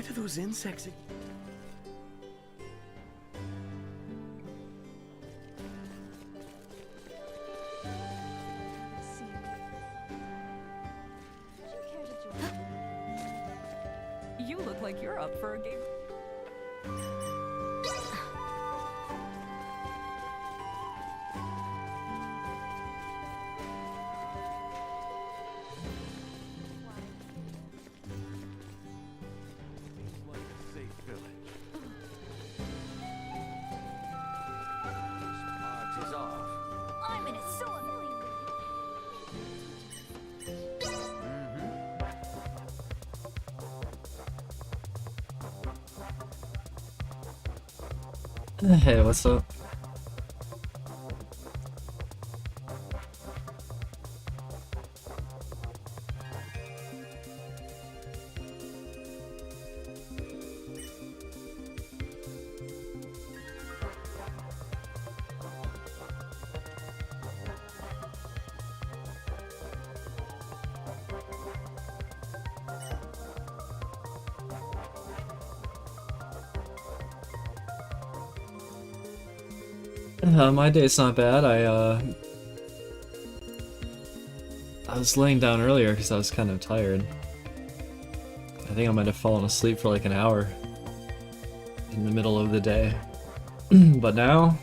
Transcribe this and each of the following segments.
do those insects... You look like you're up for a game. Hey, what's up? My day's not bad. I was laying down earlier because I was kind of tired. I think I might have fallen asleep for like an hour in the middle of the day. But now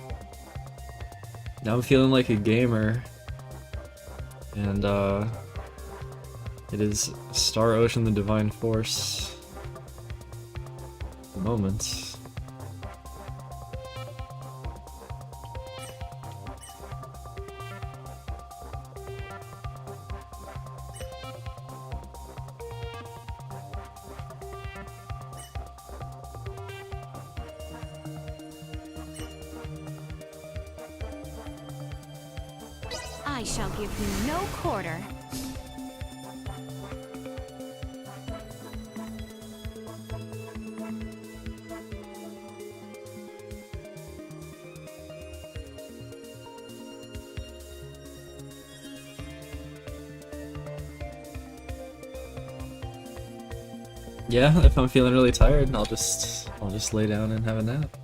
I'm feeling like a gamer, and it is Star Ocean: The Divine Force at the moment. I shall give you no quarter. Yeah, if I'm feeling really tired, I'll just lay down and have a nap.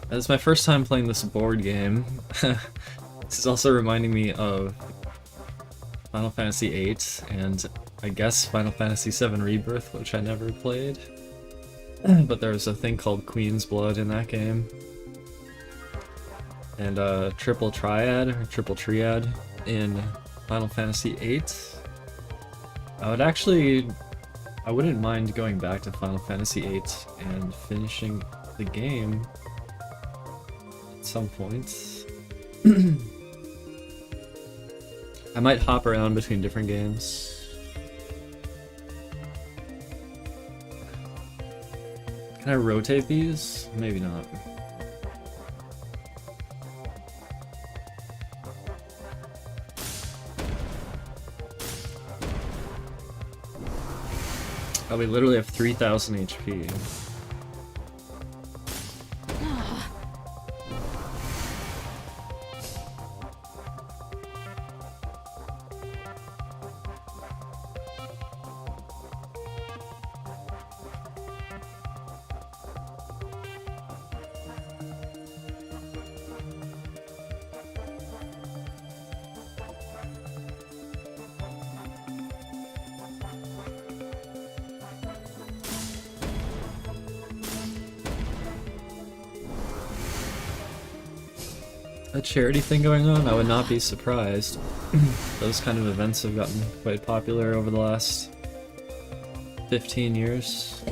It's my first time playing this board game. This is also reminding me of Final Fantasy VIII and I guess Final Fantasy VII Rebirth, which I never played. But there's a thing called Queen's Blood in that game. And Triple Triad, or Triple Triad in Final Fantasy VIII. I wouldn't mind going back to Final Fantasy VIII and finishing the game at some point. I might hop around between different games. Can I rotate these? Maybe not. Oh, we literally have 3,000 HP. A charity thing going on? I would not be surprised. Those kind of events have gotten quite popular over the last 15 years.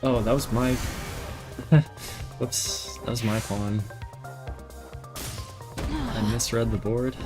Oh, that was my... Whoops, that was my pawn. I misread the board.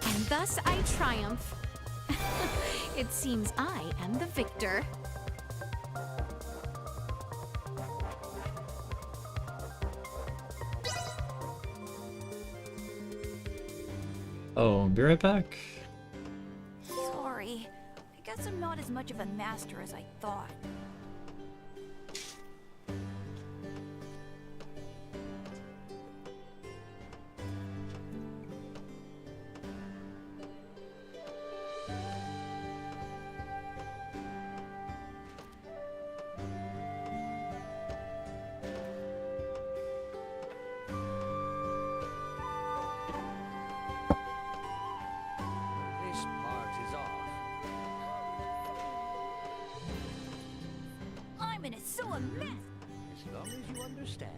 And thus I triumph. It seems I am the victor. Oh, be right back. Sorry. I guess I'm not as much of a master as I thought. This part is off. I'm in a sore mess. As long as you understand.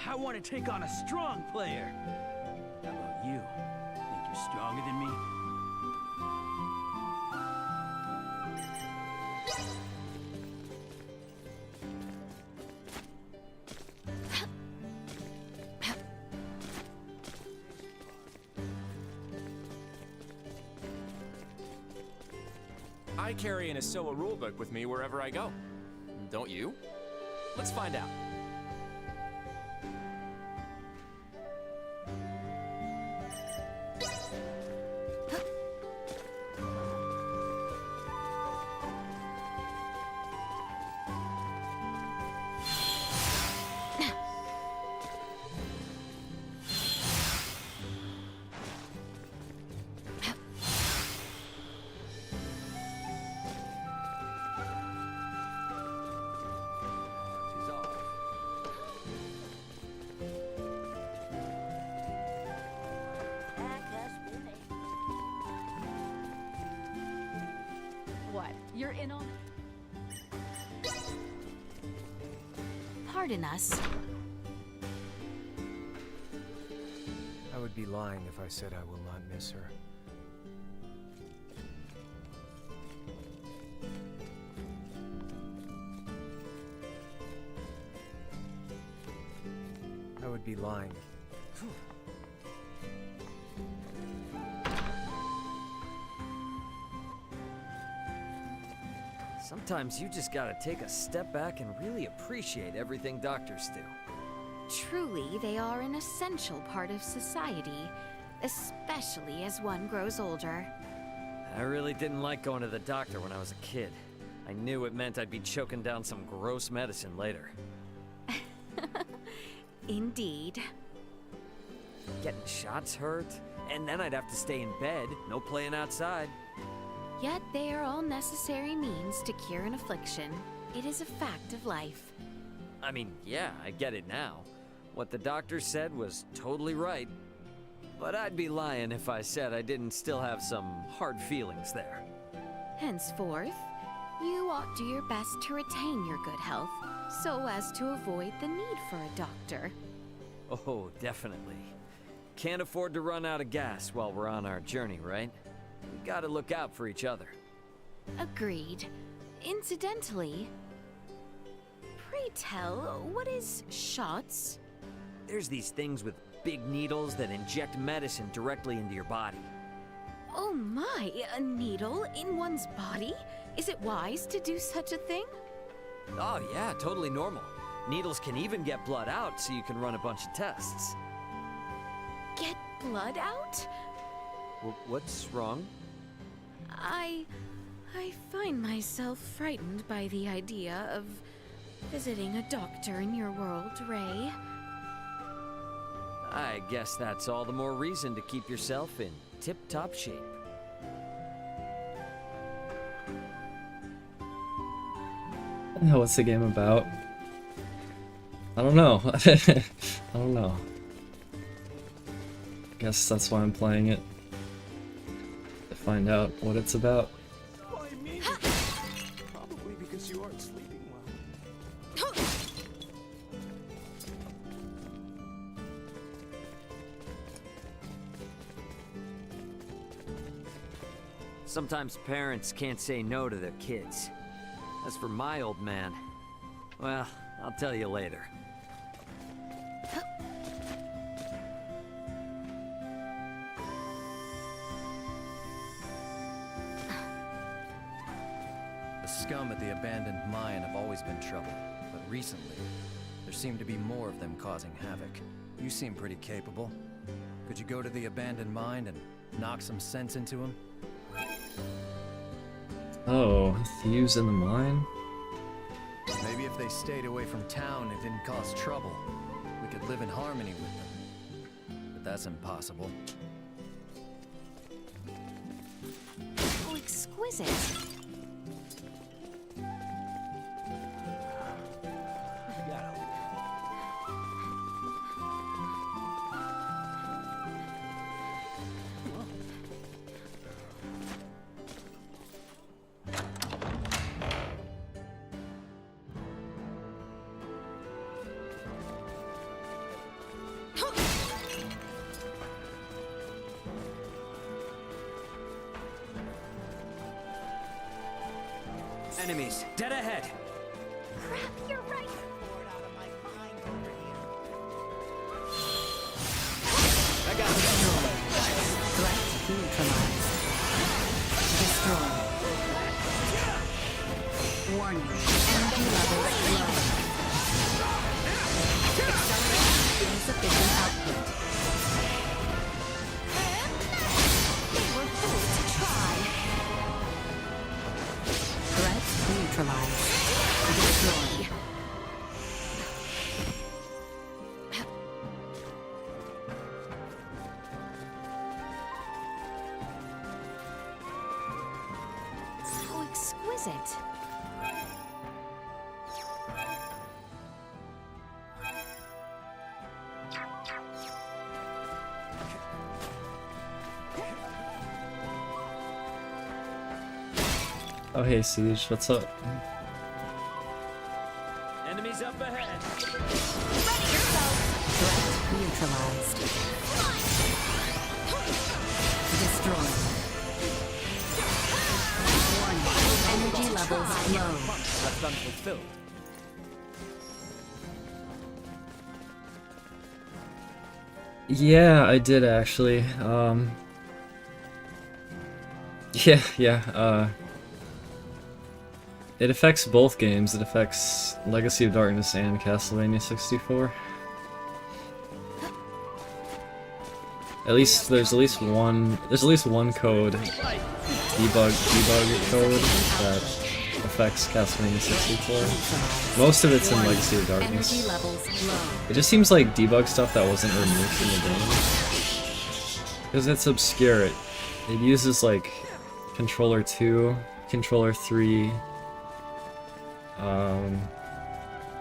I want to take on a strong player. How about you? Think you're stronger than me? I carry an Asoa rulebook with me wherever I go. Don't you? Let's find out. in on it. Pardon us. I would be lying if I said I will not miss her. I would be lying. Sometimes you just gotta take a step back and really appreciate everything doctors do. Truly, they are an essential part of society, especially as one grows older. I really didn't like going to the doctor when I was a kid. I knew it meant I'd be choking down some gross medicine later. Indeed. Getting shots hurt, and then I'd have to stay in bed, no playing outside. Yet they are all necessary means to cure an affliction. It is a fact of life. I mean, yeah, I get it now. What the doctor said was totally right. But I'd be lying if I said I didn't still have some hard feelings there. Henceforth, you ought do your best to retain your good health, so as to avoid the need for a doctor. Oh, definitely. Can't afford to run out of gas while we're on our journey, right? We gotta look out for each other. Agreed. Incidentally, pray tell, what is shots? There's these things with big needles that inject medicine directly into your body. Oh my, a needle in one's body? Is it wise to do such a thing? Oh yeah, totally normal. Needles can even get blood out so you can run a bunch of tests. Get blood out? What's wrong? I find myself frightened by the idea of visiting a doctor in your world, Ray. I guess that's all the more reason to keep yourself in tip-top shape. What's the game about? I don't know. I don't know. Guess that's why I'm playing it. To find out what it's about. Why me? Probably because you aren't sleeping well. Sometimes parents can't say no to their kids. As for my old man, well, I'll tell you later. The scum at the abandoned mine have always been trouble, but recently, there seem to be more of them causing havoc. You seem pretty capable. Could you go to the abandoned mine and knock some sense into him? Oh, thieves in the mine? Maybe if they stayed away from town and didn't cause trouble, we could live in harmony with them. But that's impossible. Oh, exquisite. Enemies, dead ahead! Crap, you're right. I got this. Threat neutralized. Destroy. Warning. Energy levels low. Accelerate insufficient output. They were fools to try. Threat neutralized. Destroy. So exquisite. Oh hey Siege, what's up? Enemies up ahead. Threat neutralized. Destroyed. Warning. Energy levels low. Left unfulfilled. Yeah, I did actually. Yeah. It affects both games. It affects Legacy of Darkness and Castlevania 64. There's at least one code, debug code that affects Castlevania 64. Most of it's in Legacy of Darkness. It just seems like debug stuff that wasn't removed from the game. Because it's obscure. It uses like controller 2, controller 3,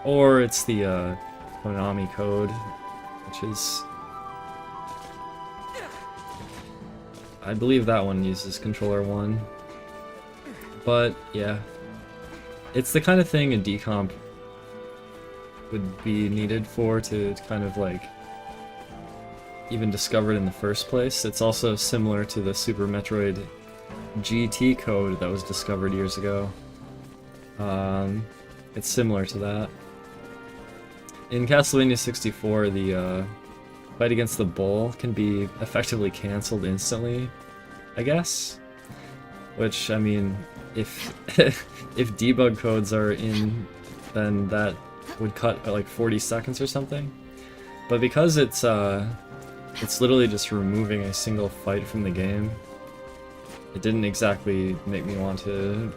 or it's the Konami code, which is, I believe that one uses controller 1. But yeah, it's the kind of thing a decomp would be needed for to kind of like even discover it in the first place. It's also similar to the Super Metroid GT code that was discovered years ago. It's similar to that. In Castlevania 64, the fight against the bull can be effectively cancelled instantly, I guess. Which, I mean, if if debug codes are in, then that would cut like 40 seconds or something. But because it's literally just removing a single fight from the game, it didn't exactly make me want to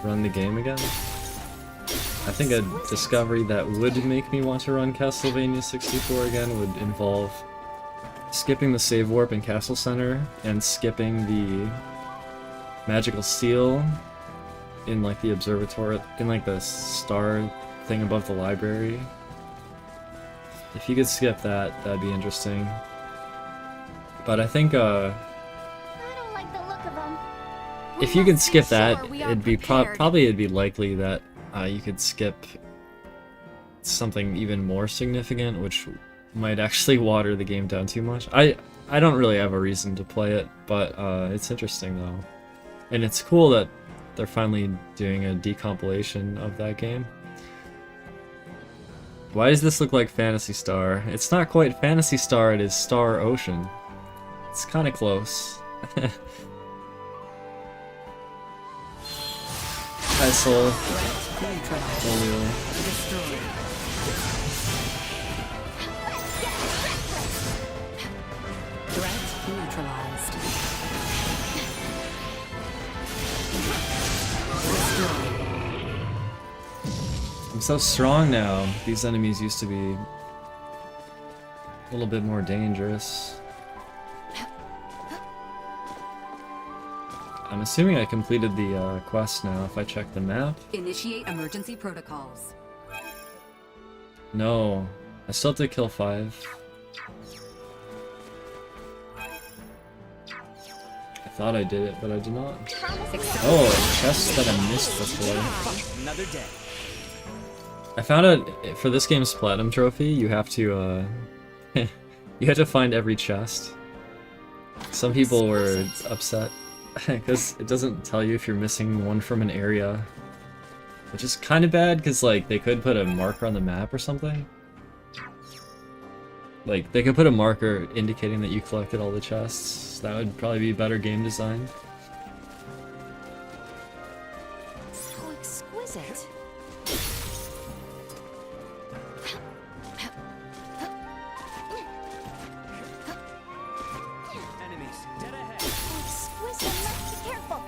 run the game again. I think a discovery that would make me want to run Castlevania 64 again would involve skipping the save warp in Castle Center and skipping the magical seal in like the observatory, in like the star thing above the library. If you could skip that, that'd be interesting. But I think I don't like the look of them. if you could skip that, it'd be probably it'd be likely that you could skip something even more significant, which might actually water the game down too much. I don't really have a reason to play it, but it's interesting though. And it's cool that they're finally doing a decompilation of that game. Why does this look like Phantasy Star? It's not quite Phantasy Star, it is Star Ocean. It's kind of close. Hi Soul. Threat neutralized. I'm so strong now. These enemies used to be a little bit more dangerous. I'm assuming I completed the quest now if I check the map. Initiate emergency protocols. No, I still have to kill 5. I thought I did it, but I did not. Oh, a chest that I missed before. Another day. I found out for this game's platinum trophy, you have to you have to find every chest. Some people were upset because it doesn't tell you if you're missing one from an area, which is kind of bad because like they could put a marker on the map or something. Like they could put a marker indicating that you collected all the chests. That would probably be better game design. So exquisite. Enemies dead ahead. Exquisite. Let's be careful.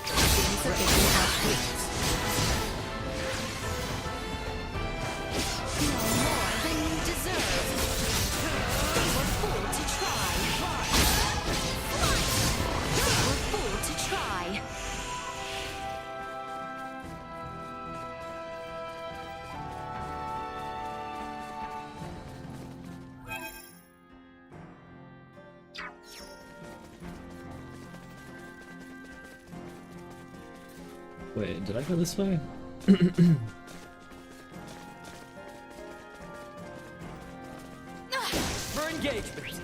Insufficient output. No more than you deserve. They were fooled to try. Wait, did I go this way? For engagement.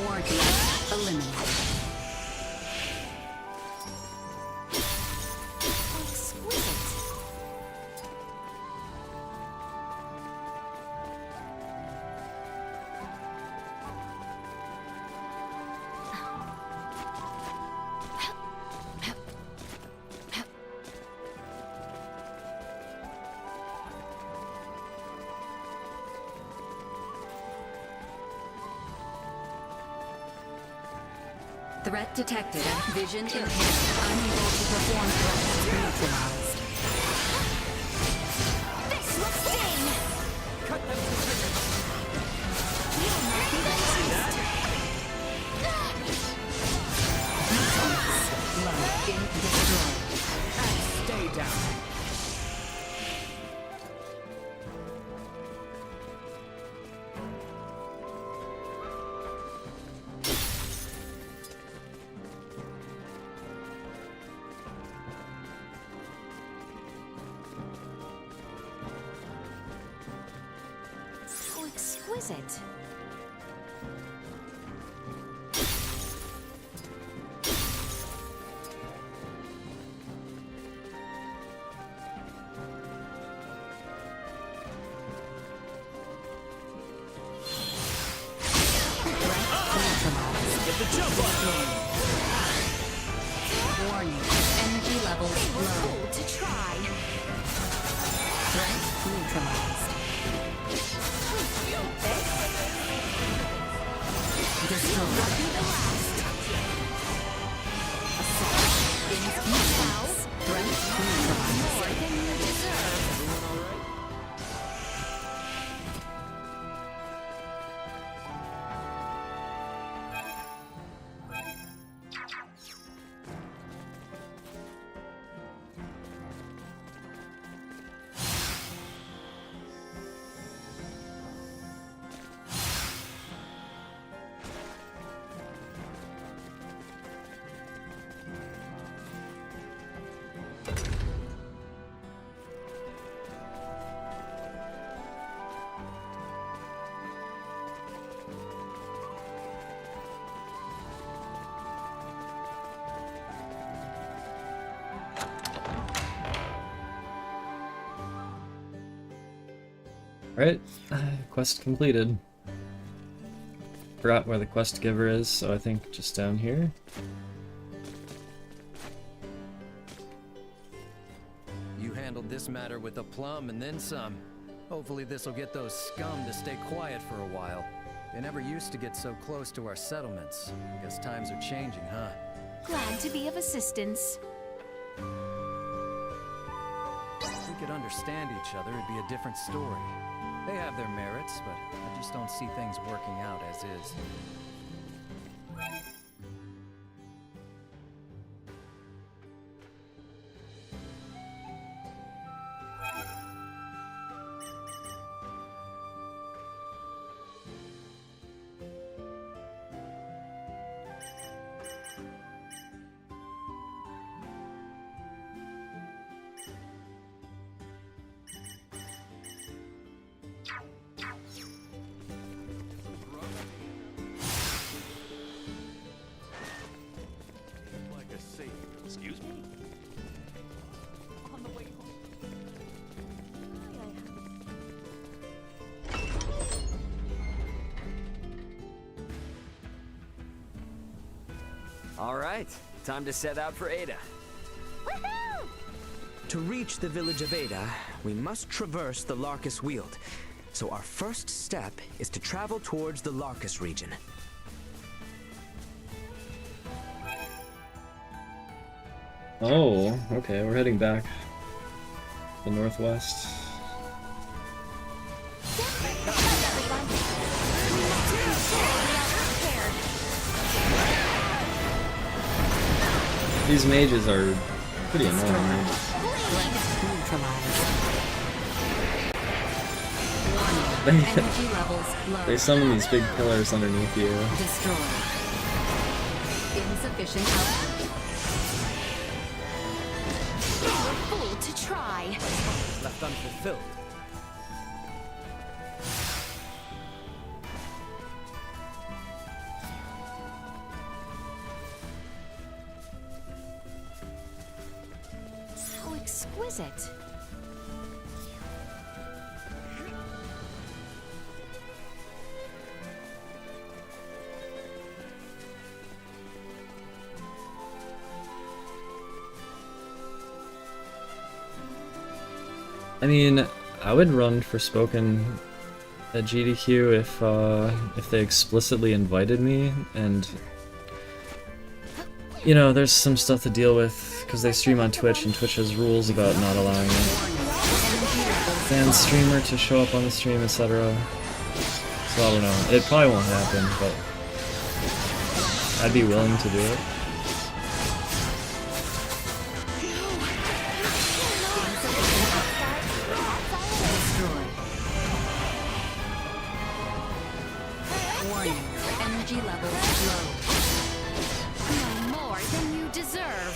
Guardian eliminated. Exquisite. Threat detected. Vision impaired. Unable to perform threat neutralized. This will sting! Cut them to pieces. You'll not be released! Low. Destroyed. Stay down. So exquisite. Get the jump on me. Warning. Energy levels They were low. cool to try. Threat neutralized. Destroyed. Be the last. Neutralized. Threat neutralized. More than you deserve. Alright, quest completed. Forgot where the quest giver is, so I think just down here. You handled this matter with aplomb and then some. Hopefully this'll get those scum to stay quiet for a while. They never used to get so close to our settlements. Guess times are changing, huh? Glad to be of assistance. If we could understand each other, it'd be a different story. They have their merits, but I just don't see things working out as is. Like a safe. Excuse me? On the way home. All right, time to set out for Ada. Woohoo! To reach the village of Ada, we must traverse the Larkus Weald. So our first step is to travel towards the Larkus region. Oh, okay, we're heading back. The northwest. These mages are pretty annoying. Energy levels low. They summon these big pillars underneath you. Destroyed. Insufficient Insufficient output. You're a fool to try. Left unfulfilled. How exquisite. I mean, I would run for Spoken at GDQ if they explicitly invited me, and you know, there's some stuff to deal with because they stream on Twitch, and Twitch has rules about not allowing a fan streamer to show up on the stream, etc. So I don't know. It probably won't happen, but I'd be willing to do it. Warning. Energy levels low. No more than you deserve.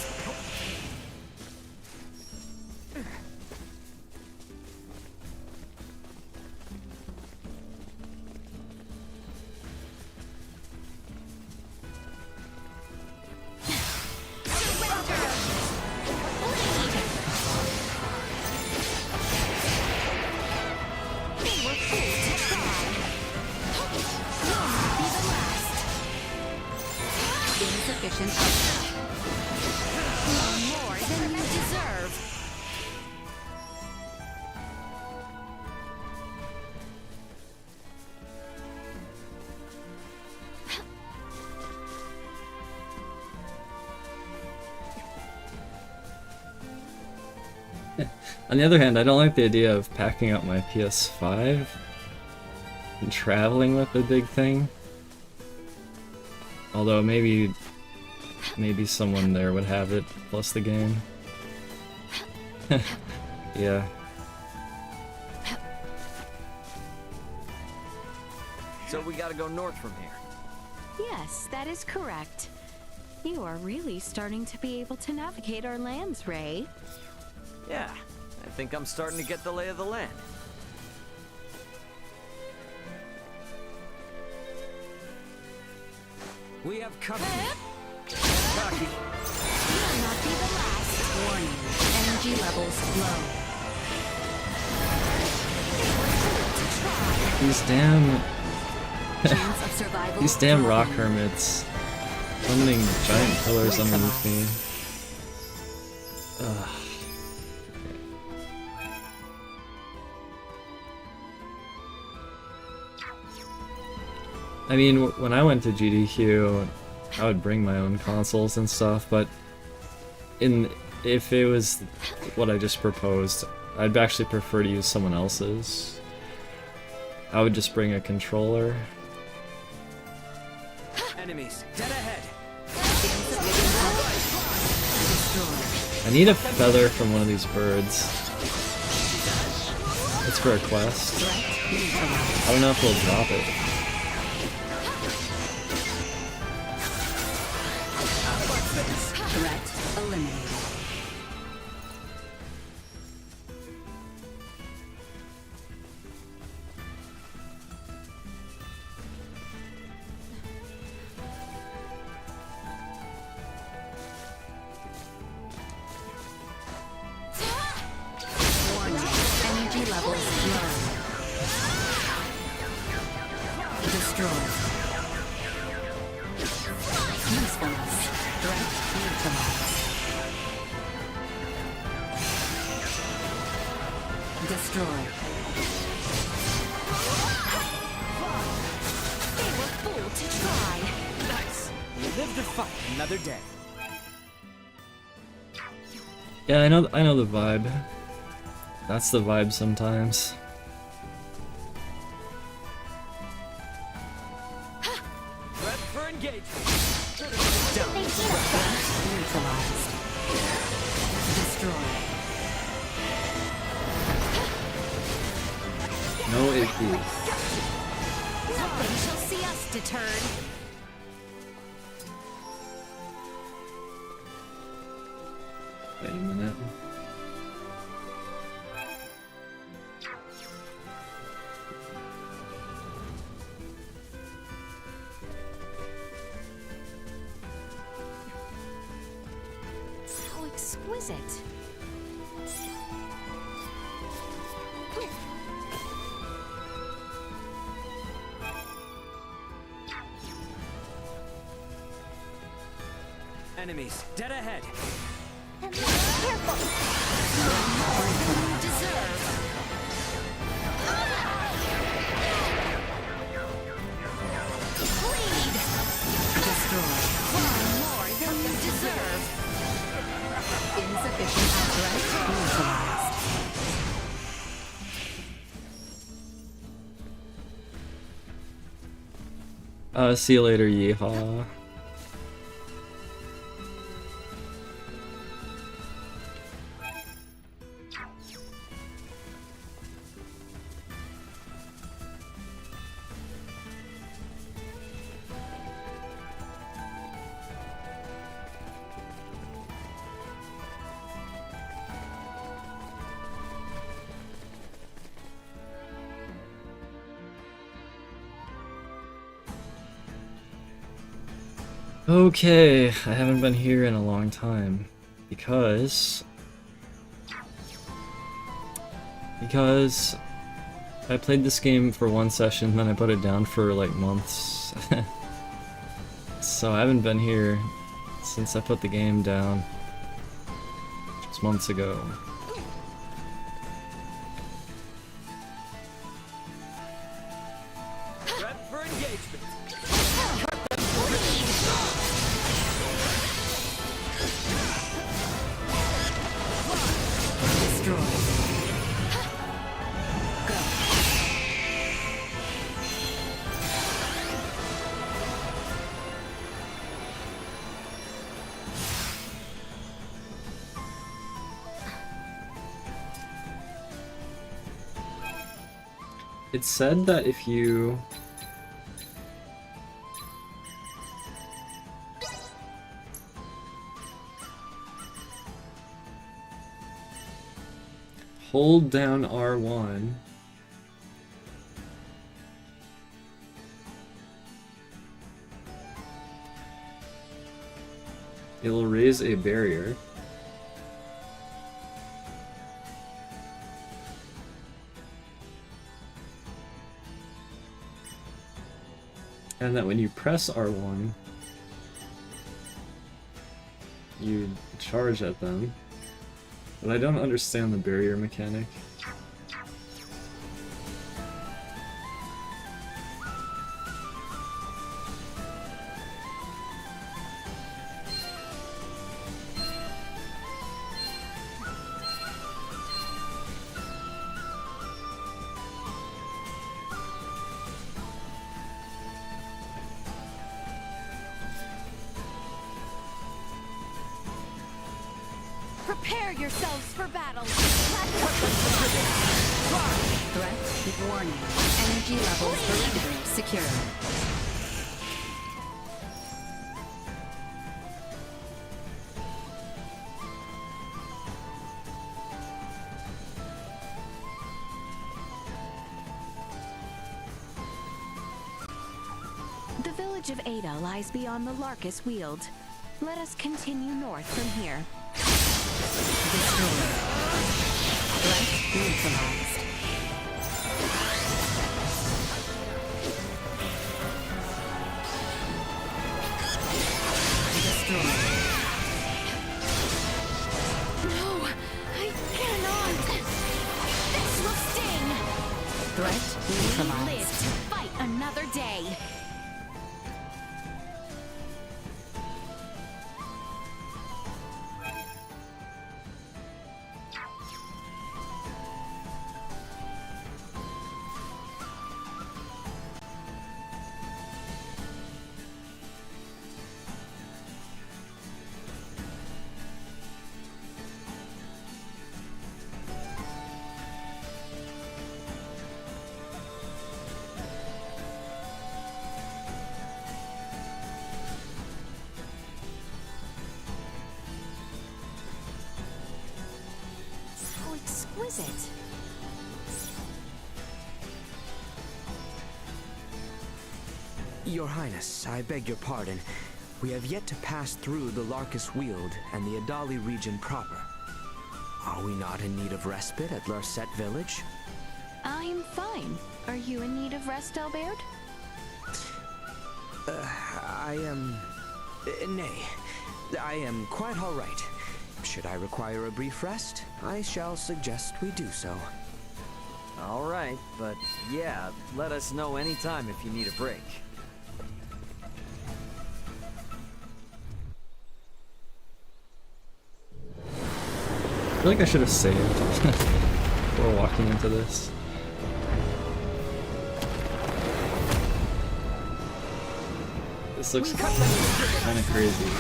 Insufficient output. More than you deserve. On the other hand, I don't like the idea of packing up my PS5 and traveling with the big thing. Although maybe someone there would have it, plus the game. Yeah. So we gotta go north from here. Yes, that is correct. You are really starting to be able to navigate our lands, Ray. Yeah, I think I'm starting to get the lay of the land. We have company. Cocky. You'll not be the last. Warning. Energy levels low. These damn Chance of survival. these damn low. rock hermits summoning giant pillars underneath me. Ugh. I mean, when I went to GDQ, I would bring my own consoles and stuff, but if it was what I just proposed, I'd actually prefer to use someone else's. I would just bring a controller. Enemies, dead ahead. I need a feather from one of these birds. It's for a quest. I don't know if we'll drop it. Threat eliminated. Warning. Energy levels low. Destroyed. Usefulness. Threat neutralized. Destroyed. They were fool to try. Nice. We live to fight another day. Yeah, I know the vibe. That's the vibe sometimes. Prep for engagement. Neutralized. Destroyed. No AP. Nothing shall see us deterred. exquisite. Enemies, dead ahead. Careful. More than you deserve. Bleed. Destroy. Far more than you deserve. Insufficient apparatus neutralized. See you later, yeehaw. Okay, I haven't been here in a long time because I played this game for one session, then I put it down for like months. So I haven't been here since I put the game down just months ago. Prep for engagement. It said that if you hold down R1, it'll raise a barrier. And that when you press R1, you charge at them. But I don't understand the barrier mechanic. Prepare yourselves for battle. Threat warning. Energy levels perimeter secure. The village of Ada lies beyond the Larkus Weald. Let us continue north from here. Destroy. Threat neutralized. Destroy. No, I cannot. This will sting. Threat We neutralized. live to fight another day. How exquisite. Your Highness, I beg your pardon. We have yet to pass through the Larkus Weald and the Adali region proper. Are we not in need of respite at Larcette village? I'm fine. Are you in need of rest, Albert? I am... nay. I am quite all right. Should I require a brief rest, I shall suggest we do so. All right, but yeah, let us know anytime if you need a break. I feel like I should have saved before walking into this. This looks kind of crazy.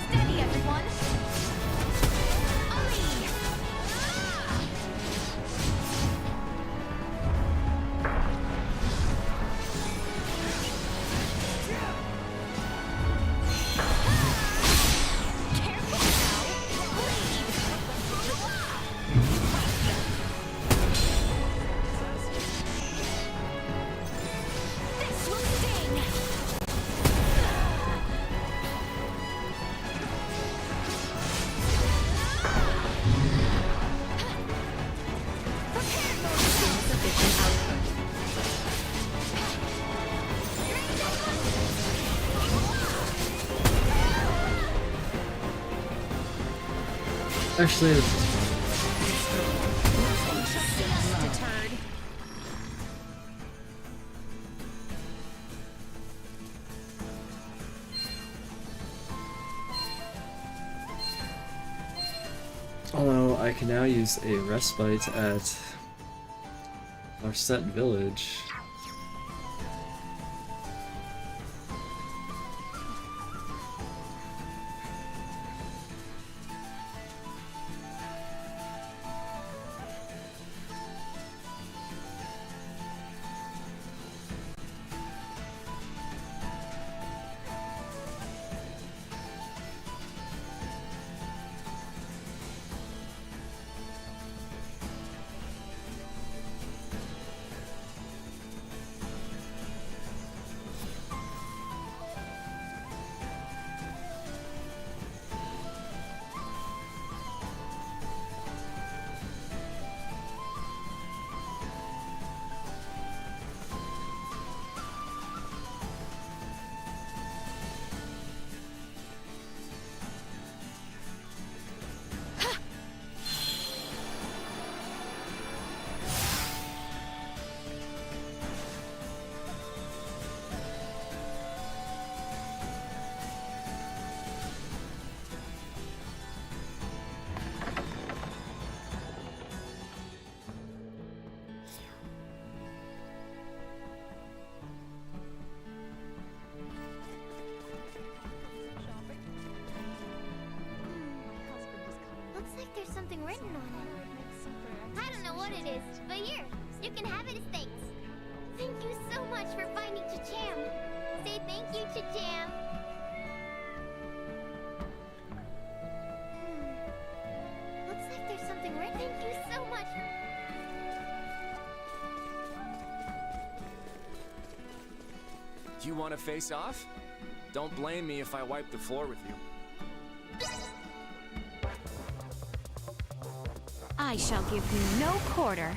Steady, everyone. This will sting. Insufficient output. Actually, this is Deterred. although I can now use a respite at Larcette village. Looks like there's something written on it. I don't know what it is, but here, you can have it as thanks. Thank you so much for finding Cham. Say thank you, Cham. Looks like there's something written. Thank you so much. You want to face off? Don't blame me if I wipe the floor with you. I shall give you no quarter.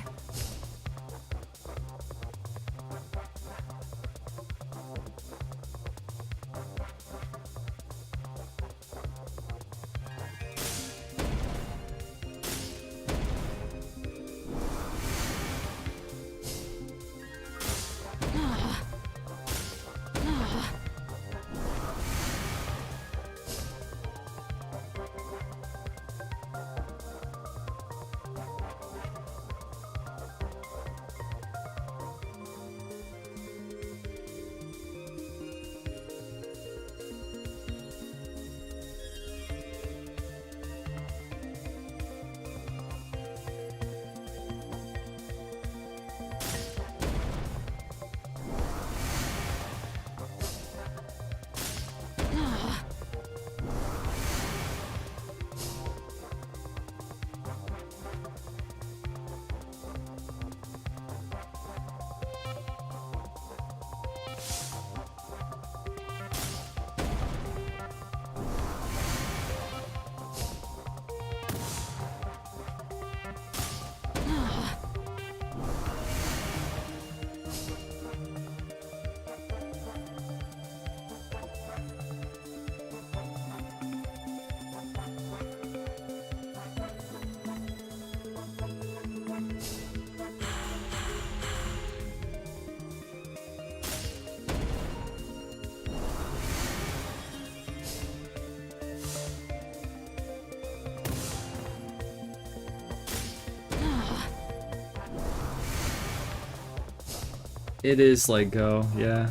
It is like Go, yeah.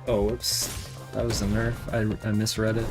Oh, whoops. That was a nerf. I misread it.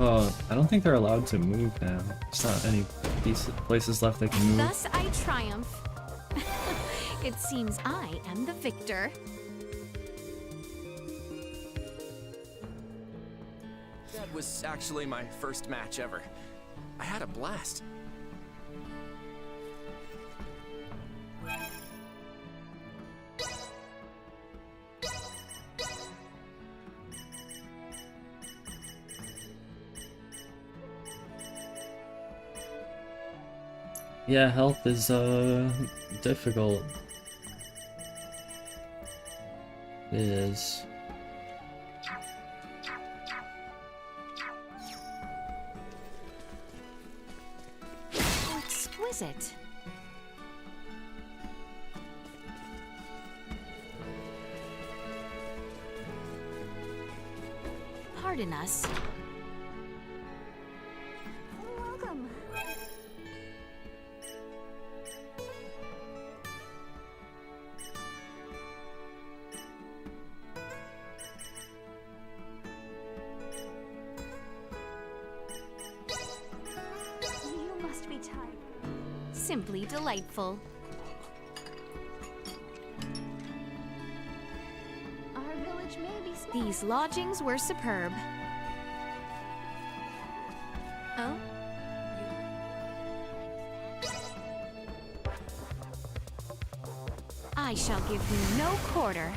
Oh, I don't think they're allowed to move now. There's not any places left they can move. Thus I triumph. It seems I am the victor. That was actually my first match ever. I had a blast. Yeah, health is difficult. It is. Oh, exquisite. Pardon us. Welcome. You must be tired. Simply delightful. Our village may be small. These lodgings were superb. Oh? I shall give you no quarter.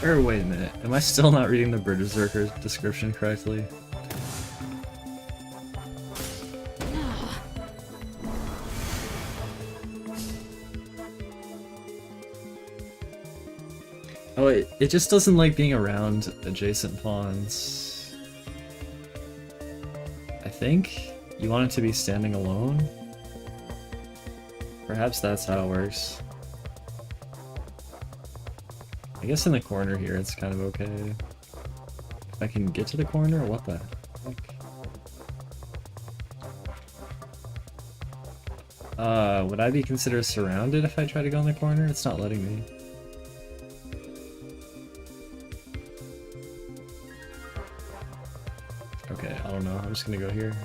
Or wait a minute, am I still not reading the Berserker description correctly? Oh, it just doesn't like being around adjacent pawns. I think you want it to be standing alone? Perhaps that's how it works. I guess in the corner here it's kind of okay. If I can get to the corner, what the heck? Would I be considered surrounded if I try to go in the corner? It's not letting me. Okay, I don't know. I'm just gonna go here.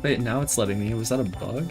Wait, now it's letting me. Was that a bug?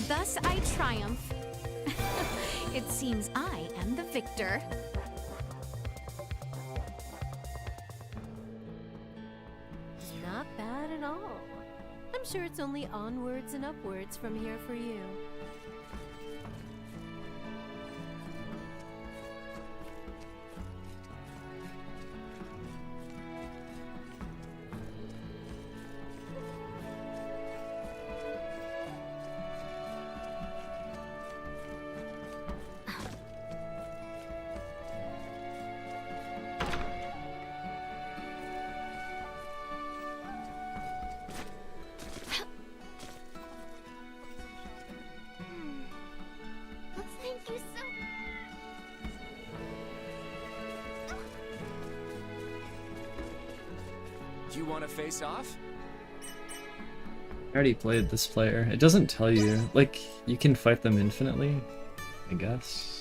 Thus I triumph. It seems I am the victor. Not bad at all. I'm sure it's only onwards and upwards from here for you. You want to face off? I already played this player. It doesn't tell you. Like, you can fight them infinitely, I guess.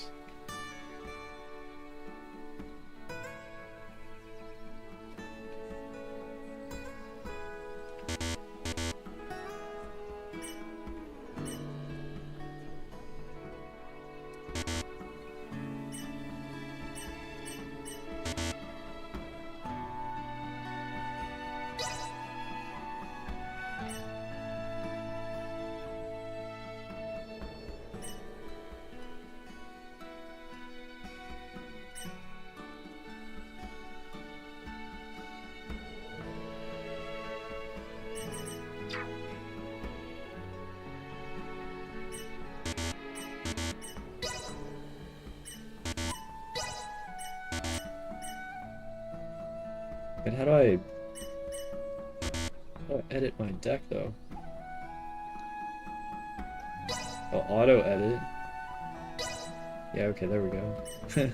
And how do I edit my deck though? Oh, auto edit. Yeah, okay, there we go.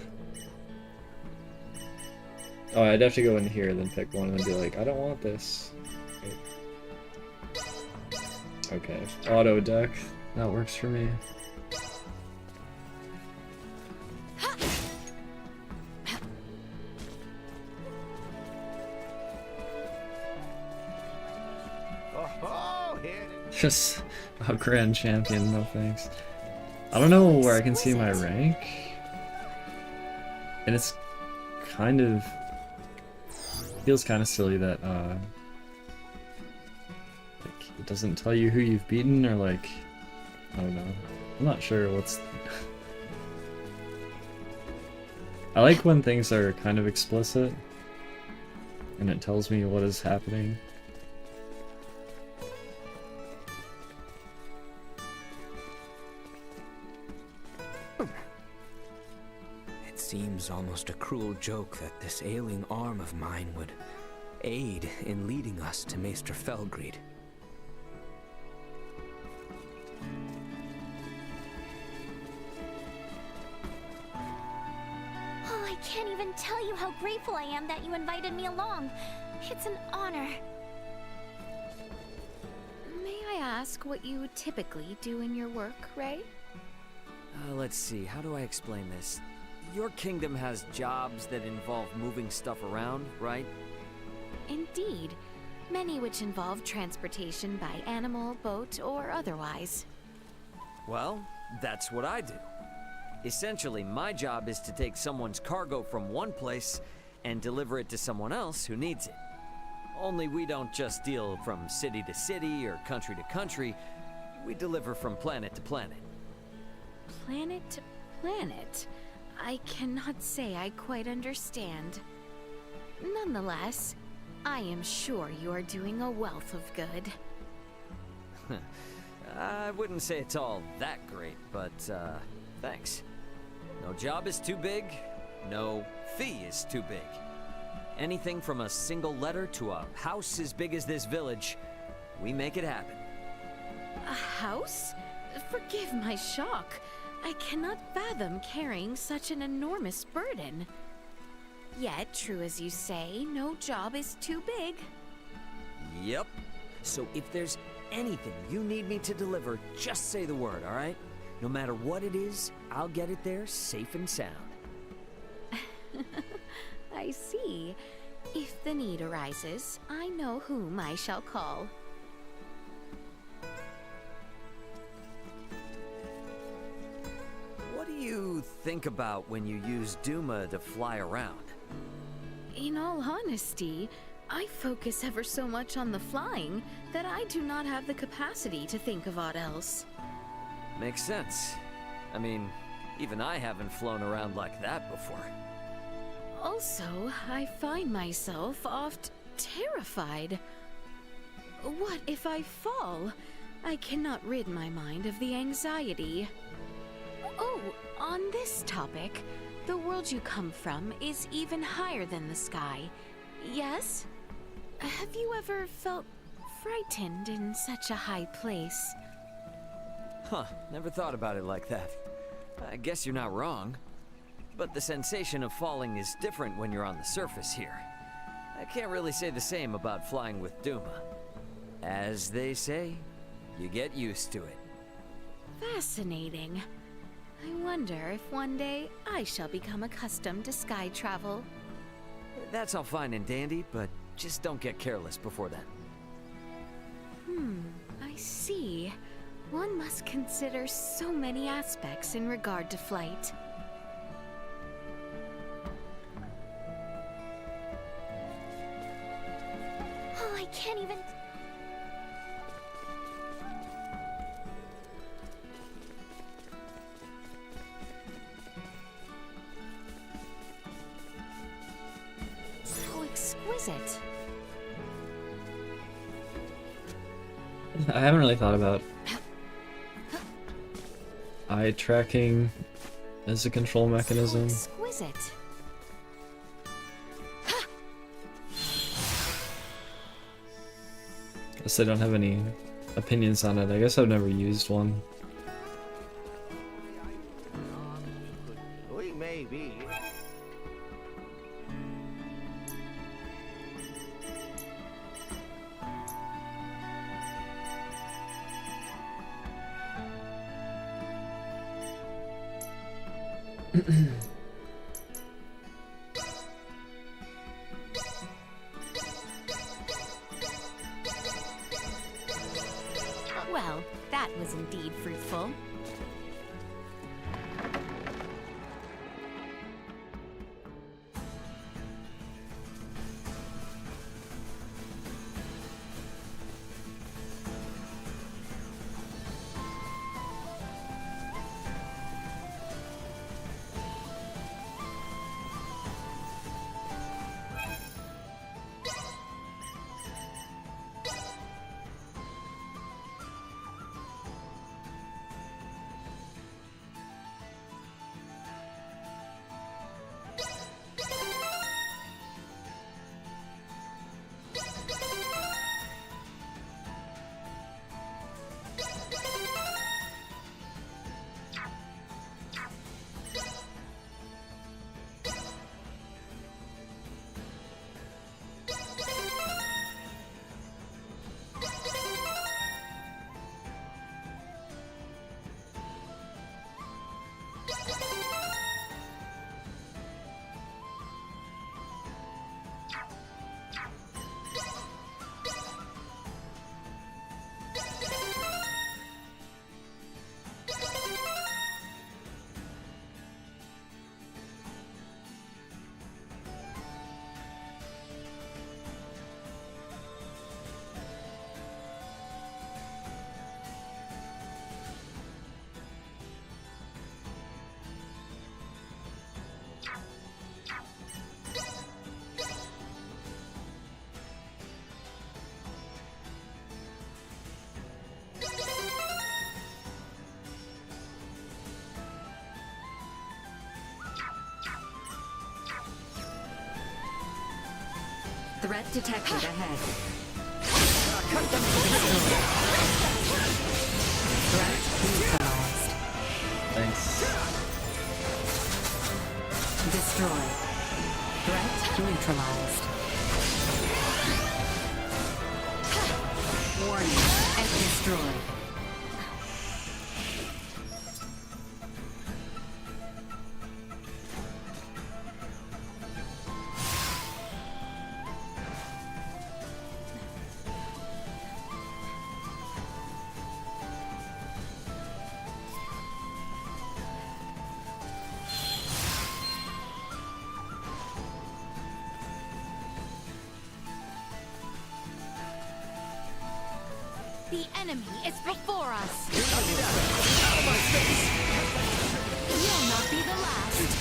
Oh, I'd have to go in here, then pick one, and be like, I don't want this. Okay, auto deck. That works for me. Just a grand champion, no thanks. I don't know where I can see my rank. And it's kind of... feels kind of silly that, like, it doesn't tell you who you've beaten, or like... I don't know. I'm not sure what's... I like when things are kind of explicit, and it tells me what is happening. It seems almost a cruel joke that this ailing arm of mine would aid in leading us to Maester Felgreed. Oh, I can't even tell you how grateful I am that you invited me along. It's an honor. May I ask what you typically do in your work, Ray? Let's see, how do I explain this? Your kingdom has jobs that involve moving stuff around, right? Indeed. Many which involve transportation by animal, boat, or otherwise. Well, that's what I do. Essentially, my job is to take someone's cargo from one place and deliver it to someone else who needs it. Only we don't just deal from city to city or country to country. We deliver from planet to planet. Planet to planet? I cannot say I quite understand. Nonetheless, I am sure you are doing a wealth of good. I wouldn't say it's all that great, but, thanks. No job is too big, no fee is too big. Anything from a single letter to a house as big as this village, we make it happen. A house? Forgive my shock. I cannot fathom carrying such an enormous burden. Yet, true as you say, no job is too big. Yep. So if there's anything you need me to deliver, just say the word, alright? No matter what it is, I'll get it there safe and sound. I see. If the need arises, I know whom I shall call. What do you think about when you use Duma to fly around? In all honesty, I focus ever so much on the flying that I do not have the capacity to think of aught else. Makes sense. I mean, even I haven't flown around like that before. Also, I find myself oft terrified. What if I fall? I cannot rid my mind of the anxiety. Oh, on this topic, the world you come from is even higher than the sky, yes? Have you ever felt frightened in such a high place? Huh, never thought about it like that. I guess you're not wrong. But the sensation of falling is different when you're on the surface here. I can't really say the same about flying with Duma. As they say, you get used to it. Fascinating. I wonder if one day I shall become accustomed to sky travel. That's all fine and dandy, but just don't get careless before then. I see. One must consider so many aspects in regard to flight. Oh, I can't even... How exquisite. I haven't really thought about eye tracking as a control mechanism. So exquisite. Guess I don't have any opinions on it. I guess I've never used one. Maybe. Well, that was indeed fruitful. Threat detected ahead. Threat neutralized. Thanks. Destroyed. Threat neutralized. Warning. And destroyed. The enemy is before us. You'll not be the last.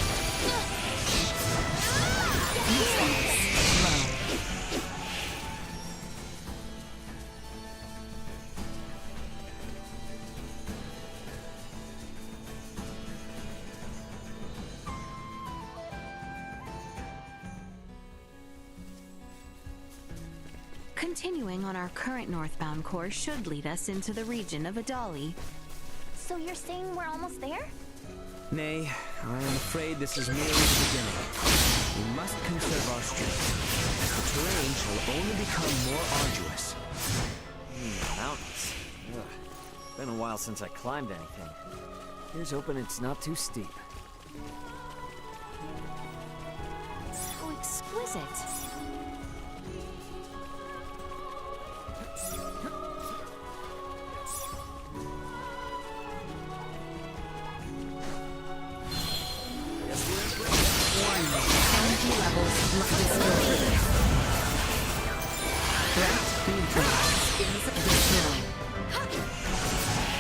Continuing on our current northbound course should lead us into the region of Adali. So you're saying we're almost there? Nay, I am afraid this is merely the beginning. We must conserve our strength, as the terrain shall only become more arduous. Mountains. Ugh. Been a while since I climbed anything. Here's hoping it's not too steep. How exquisite. Energy levels destroyed. Threat neutralized. Destroyed.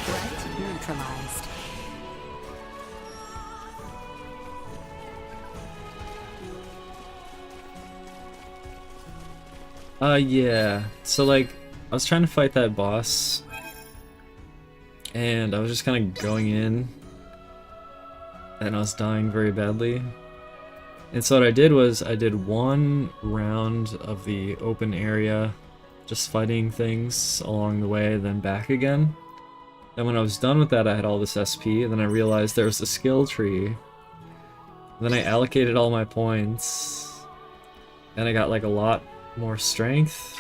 Threat neutralized. Yeah. So, like, I was trying to fight that boss, and I was just kind of going in, and I was dying very badly. And so what I did was, I did one round of the open area, just fighting things along the way, then back again. And when I was done with that, I had all this SP, and then I realized there was a skill tree Then I allocated all my points, and I got like a lot more strength.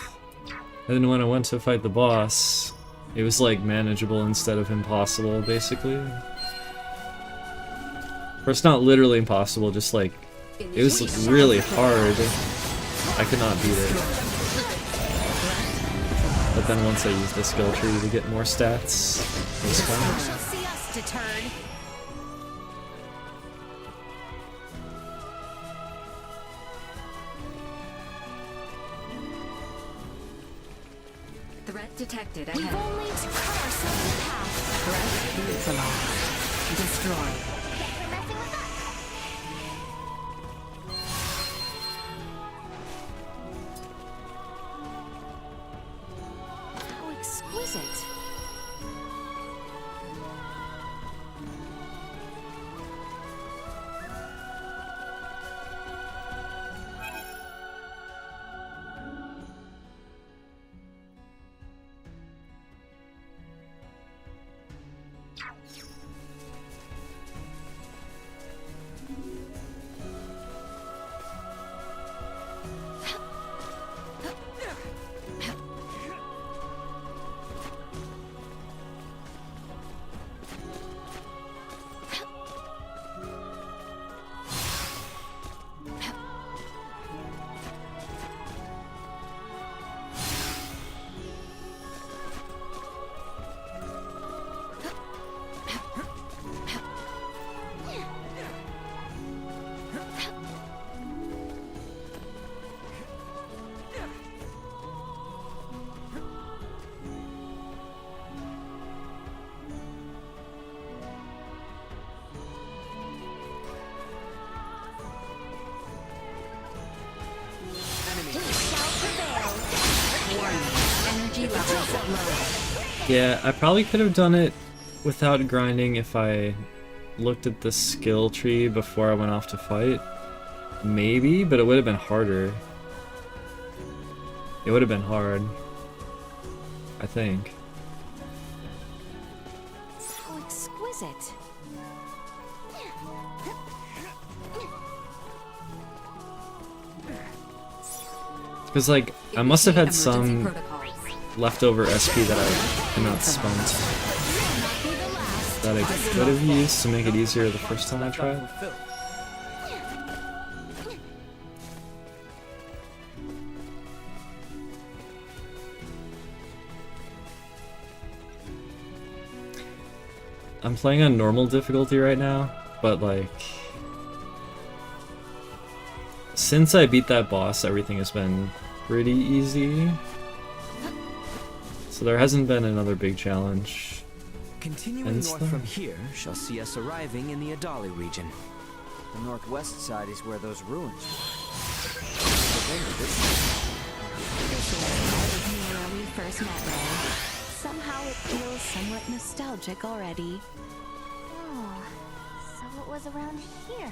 And then when I went to fight the boss, it was like manageable instead of impossible, basically. Or it's not literally impossible, just like, it was really hard. I could not beat it. But then once I used the skill tree to get more stats, it was fun. Shall see us to turn. Threat detected We've ahead. only to cut ourselves a path. Threat neutralized. Destroy. Thanks for messing with us. How exquisite. Energy levels low. Yeah, I probably could have done it without grinding if I looked at the skill tree before I went off to fight. Maybe, but it would have been harder. It would have been hard. I think. How exquisite. Because, like, I must have had Emergency some protocols. leftover SP that I had not spent. That I could have used to make it easier the first time I tried. I'm playing on normal difficulty right now, but like, since I beat that boss, everything has been pretty easy. So there hasn't been another big challenge. Continuing Hence north the- from here shall see us arriving in the Adali region. The northwest side is where those ruins were. Where we first met, Ray. Somehow it feels somewhat nostalgic already. Oh, so it was around here.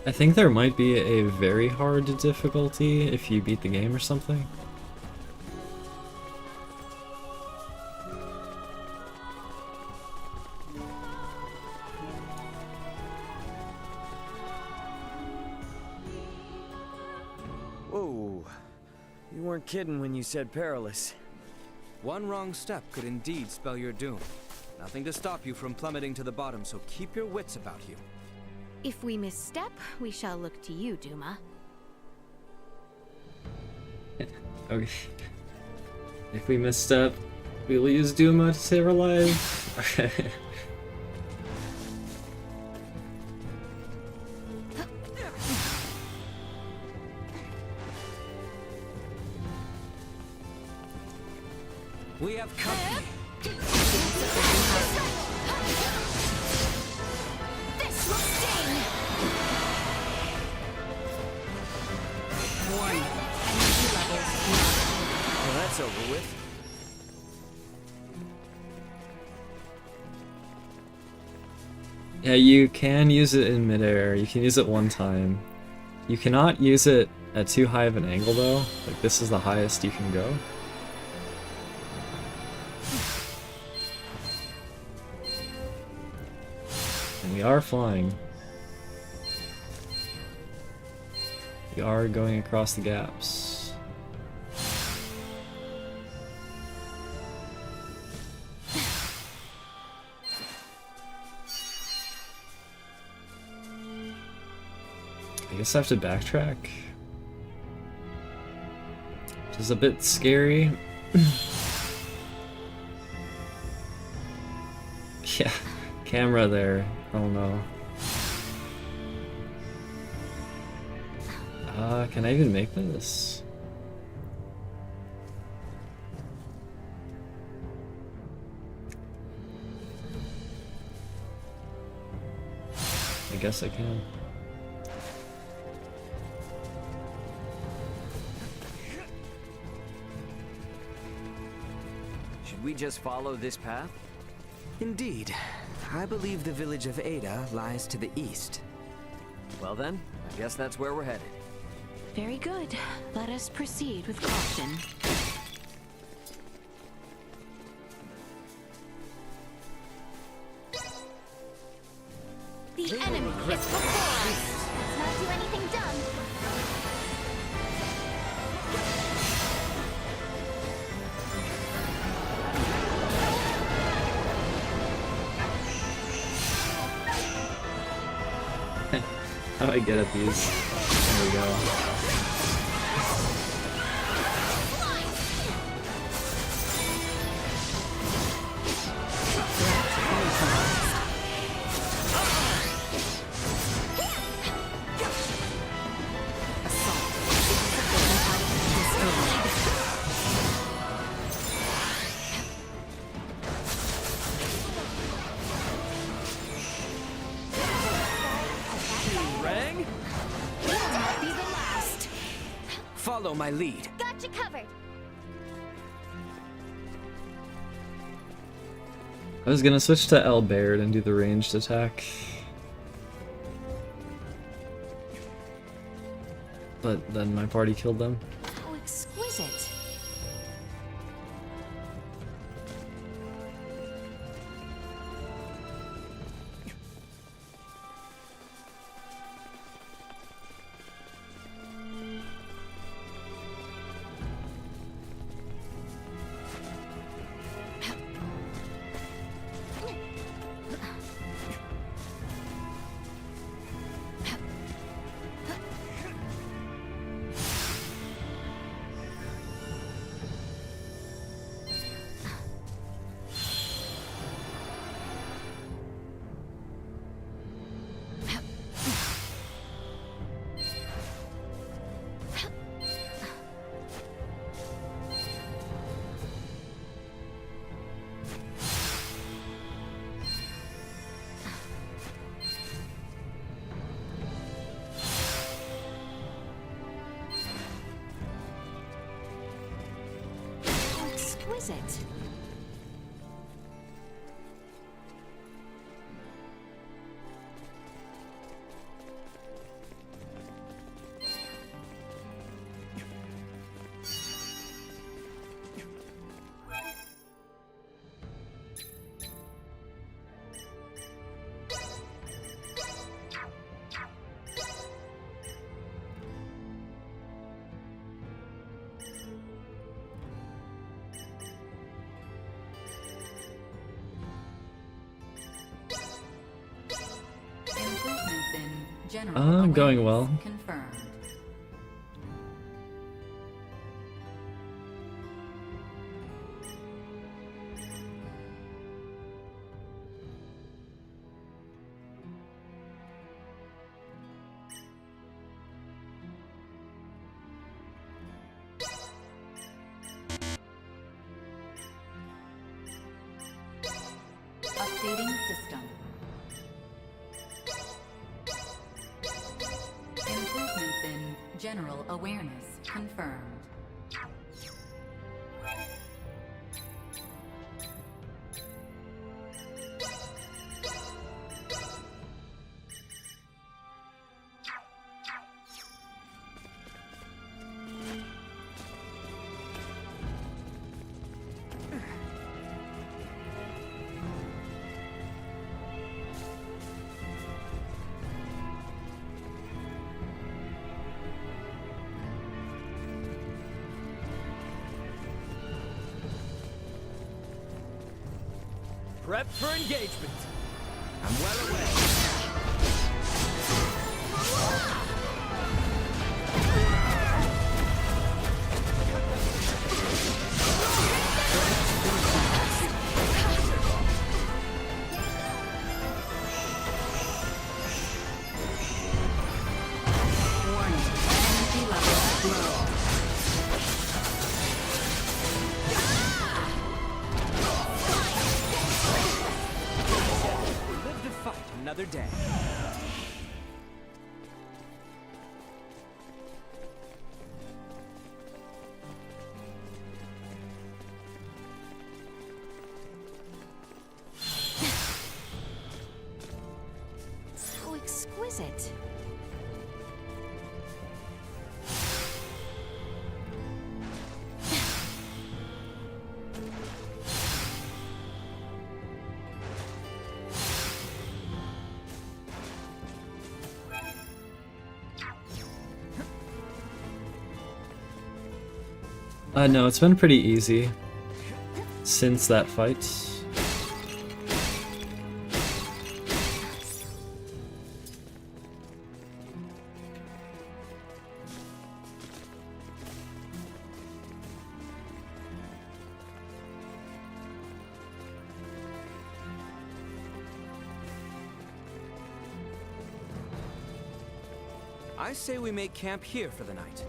I think there might be a very hard difficulty if you beat the game or something. Whoa. You weren't kidding when you said perilous. One wrong step could indeed spell your doom. Nothing to stop you from plummeting to the bottom, so keep your wits about you. If we misstep, we shall look to you, Duma. Okay. If we misstep, we will use Duma to save our life. Okay. We have company. This will sting! Well, that's over with. Yeah, you can use it in midair. You can use it one time. You cannot use it at too high of an angle though. Like this is the highest you can go. And we are flying. We are going across the gaps. I guess I have to backtrack. Which is a bit scary. Yeah, camera there. Oh no. Can I even make this? I guess I can. Should we just follow this path? Indeed. I believe the village of Ada lies to the east. Well then, I guess that's where we're headed. Very good. Let us proceed with caution. The enemy is before us. Let's not do anything dumb. How do I get at these? There we go. Follow my lead. Got you covered. I was gonna switch to Albert and do the ranged attack. But then my party killed them. How exquisite. Exquisite. I'm going well. Confirmed. Updating system. Improvements in general awareness confirmed. Prep for engagement. I'm well aware. Warning. Energy levels low. Live to fight another day. So exquisite. No, it's been pretty easy since that fight. I say we make camp here for the night.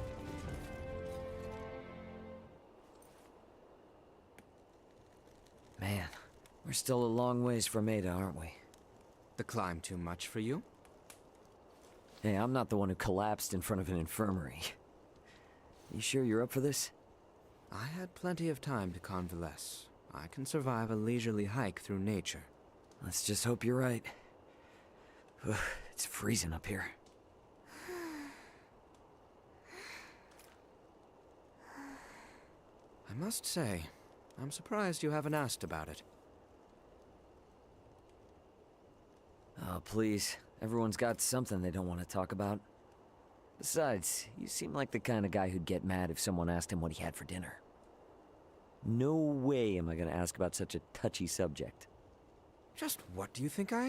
Man, we're still a long ways from Ada, aren't we? The climb too much for you? Hey, I'm not the one who collapsed in front of an infirmary. You sure you're up for this? I had plenty of time to convalesce. I can survive a leisurely hike through nature. Let's just hope you're right. It's freezing up here. I must say, I'm surprised you haven't asked about it. Oh, please. Everyone's got something they don't want to talk about. Besides, you seem like the kind of guy who'd get mad if someone asked him what he had for dinner. No way am I gonna ask about such a touchy subject. Just what do you think I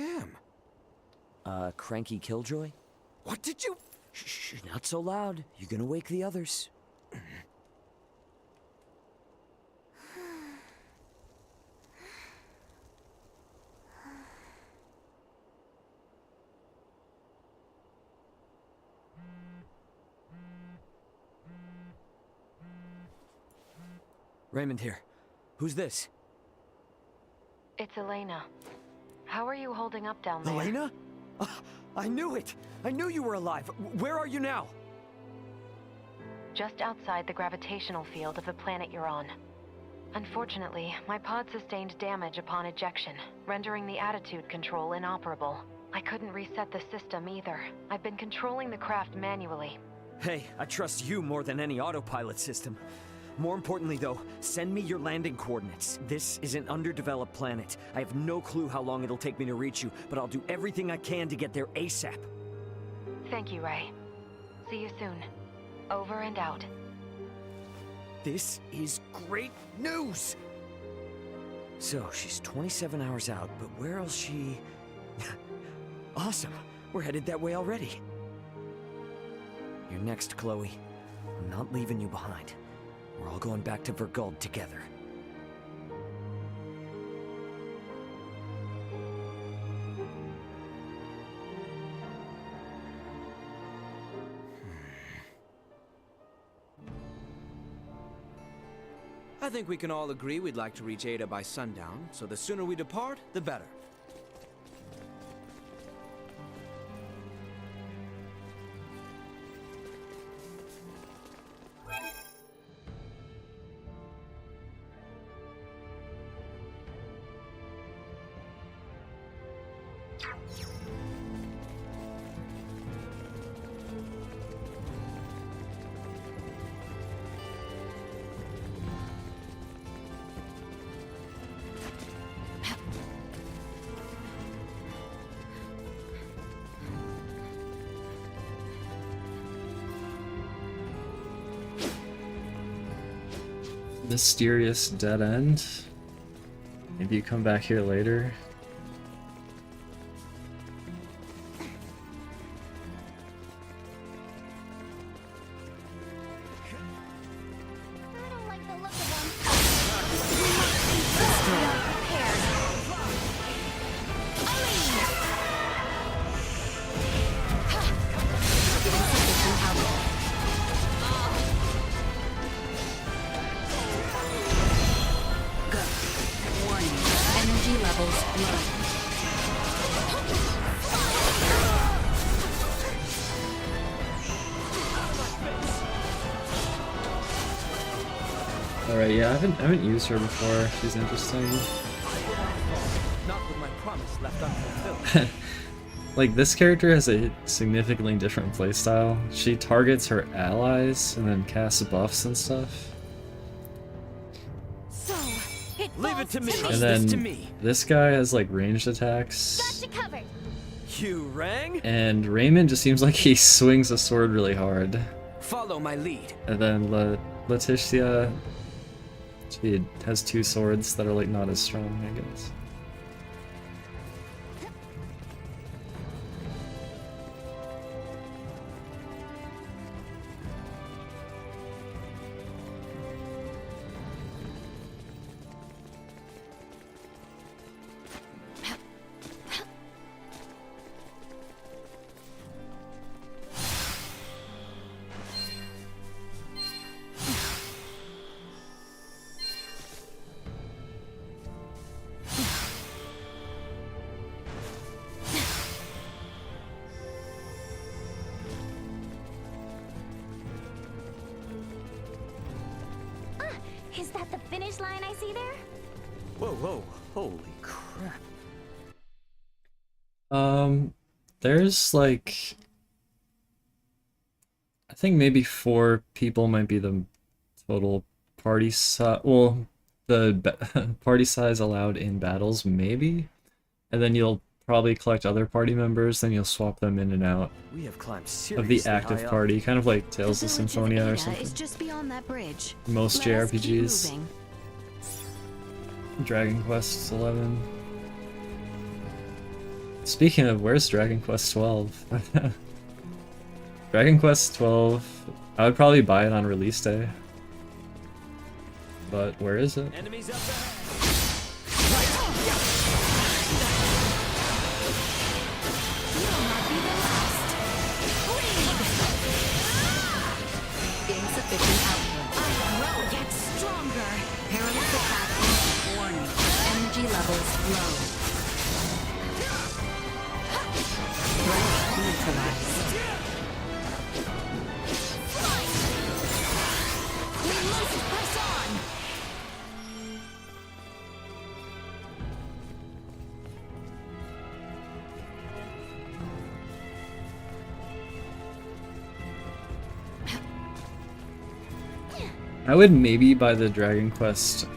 am? Cranky killjoy? What did you... Shh, not so loud. You're gonna wake the others. Raymond here. Who's this? It's Elena. How are you holding up down there? Elena? I knew it! I knew you were alive! Where are you now? Just outside the gravitational field of the planet you're on. Unfortunately, my pod sustained damage upon ejection, rendering the attitude control inoperable. I couldn't reset the system either. I've been controlling the craft manually. Hey, I trust you more than any autopilot system. More importantly, though, send me your landing coordinates. This is an underdeveloped planet. I have no clue how long it'll take me to reach you, but I'll do everything I can to get there ASAP. Thank you, Ray. See you soon. Over and out. This is great news! So, she's 27 hours out, but where else she... Awesome! We're headed that way already. You're next, Chloe. I'm not leaving you behind. We're all going back to Verguld together. I think we can all agree we'd like to reach Ada by sundown, so the sooner we depart, the better. Mysterious dead end. Maybe you come back here later. I don't like the look of them. Go. Warning. Energy levels low. Alright, yeah, I haven't used her before. She's interesting. Not with my promise left unfulfilled. Like, this character has a significantly different playstyle. She targets her allies and then casts buffs and stuff. So, Leave it to me. And Trust then this to me. this guy has like ranged attacks. Got you covered. You rang? And Raymond just seems like he swings a sword really hard. Follow my lead. And then Leticia, she has two swords that are like not as strong, I guess. Is that the finish line I see there? Whoa, whoa, holy crap. There's like, I think maybe 4 people might be the total party size. Well, the party size allowed in battles, maybe, and then you'll probably collect other party members, then you'll swap them in and out We have climbed of seriously the active high up. party, kind of like Tales The of village Symphonia or Ada something. is just beyond that bridge. Most Let us keep JRPGs. moving. Dragon Quest 11. Speaking of, where's Dragon Quest 12? Dragon Quest 12, I would probably buy it on release day. But where is it? Enemies up ahead. Insufficient output. grow, get stronger. Perilous attack. Warning. Energy levels low. Threat neutralized. We must press on. I would maybe buy the Dragon Quest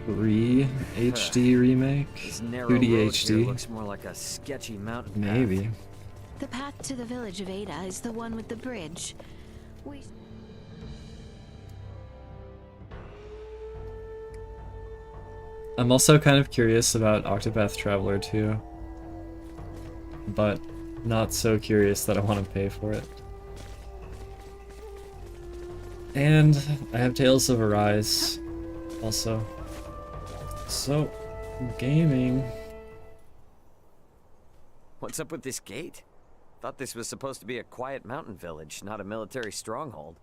3 HD remake. This narrow 2D road here HD. looks more like a sketchy mountain path. Maybe. The path to the village of Ada is the one with the bridge. We... I'm also kind of curious about Octopath Traveler 2. But not so curious that I want to pay for it. And I have Tales of Arise also. So, gaming. What's up with this gate? Thought this was supposed to be a quiet mountain village, not a military stronghold.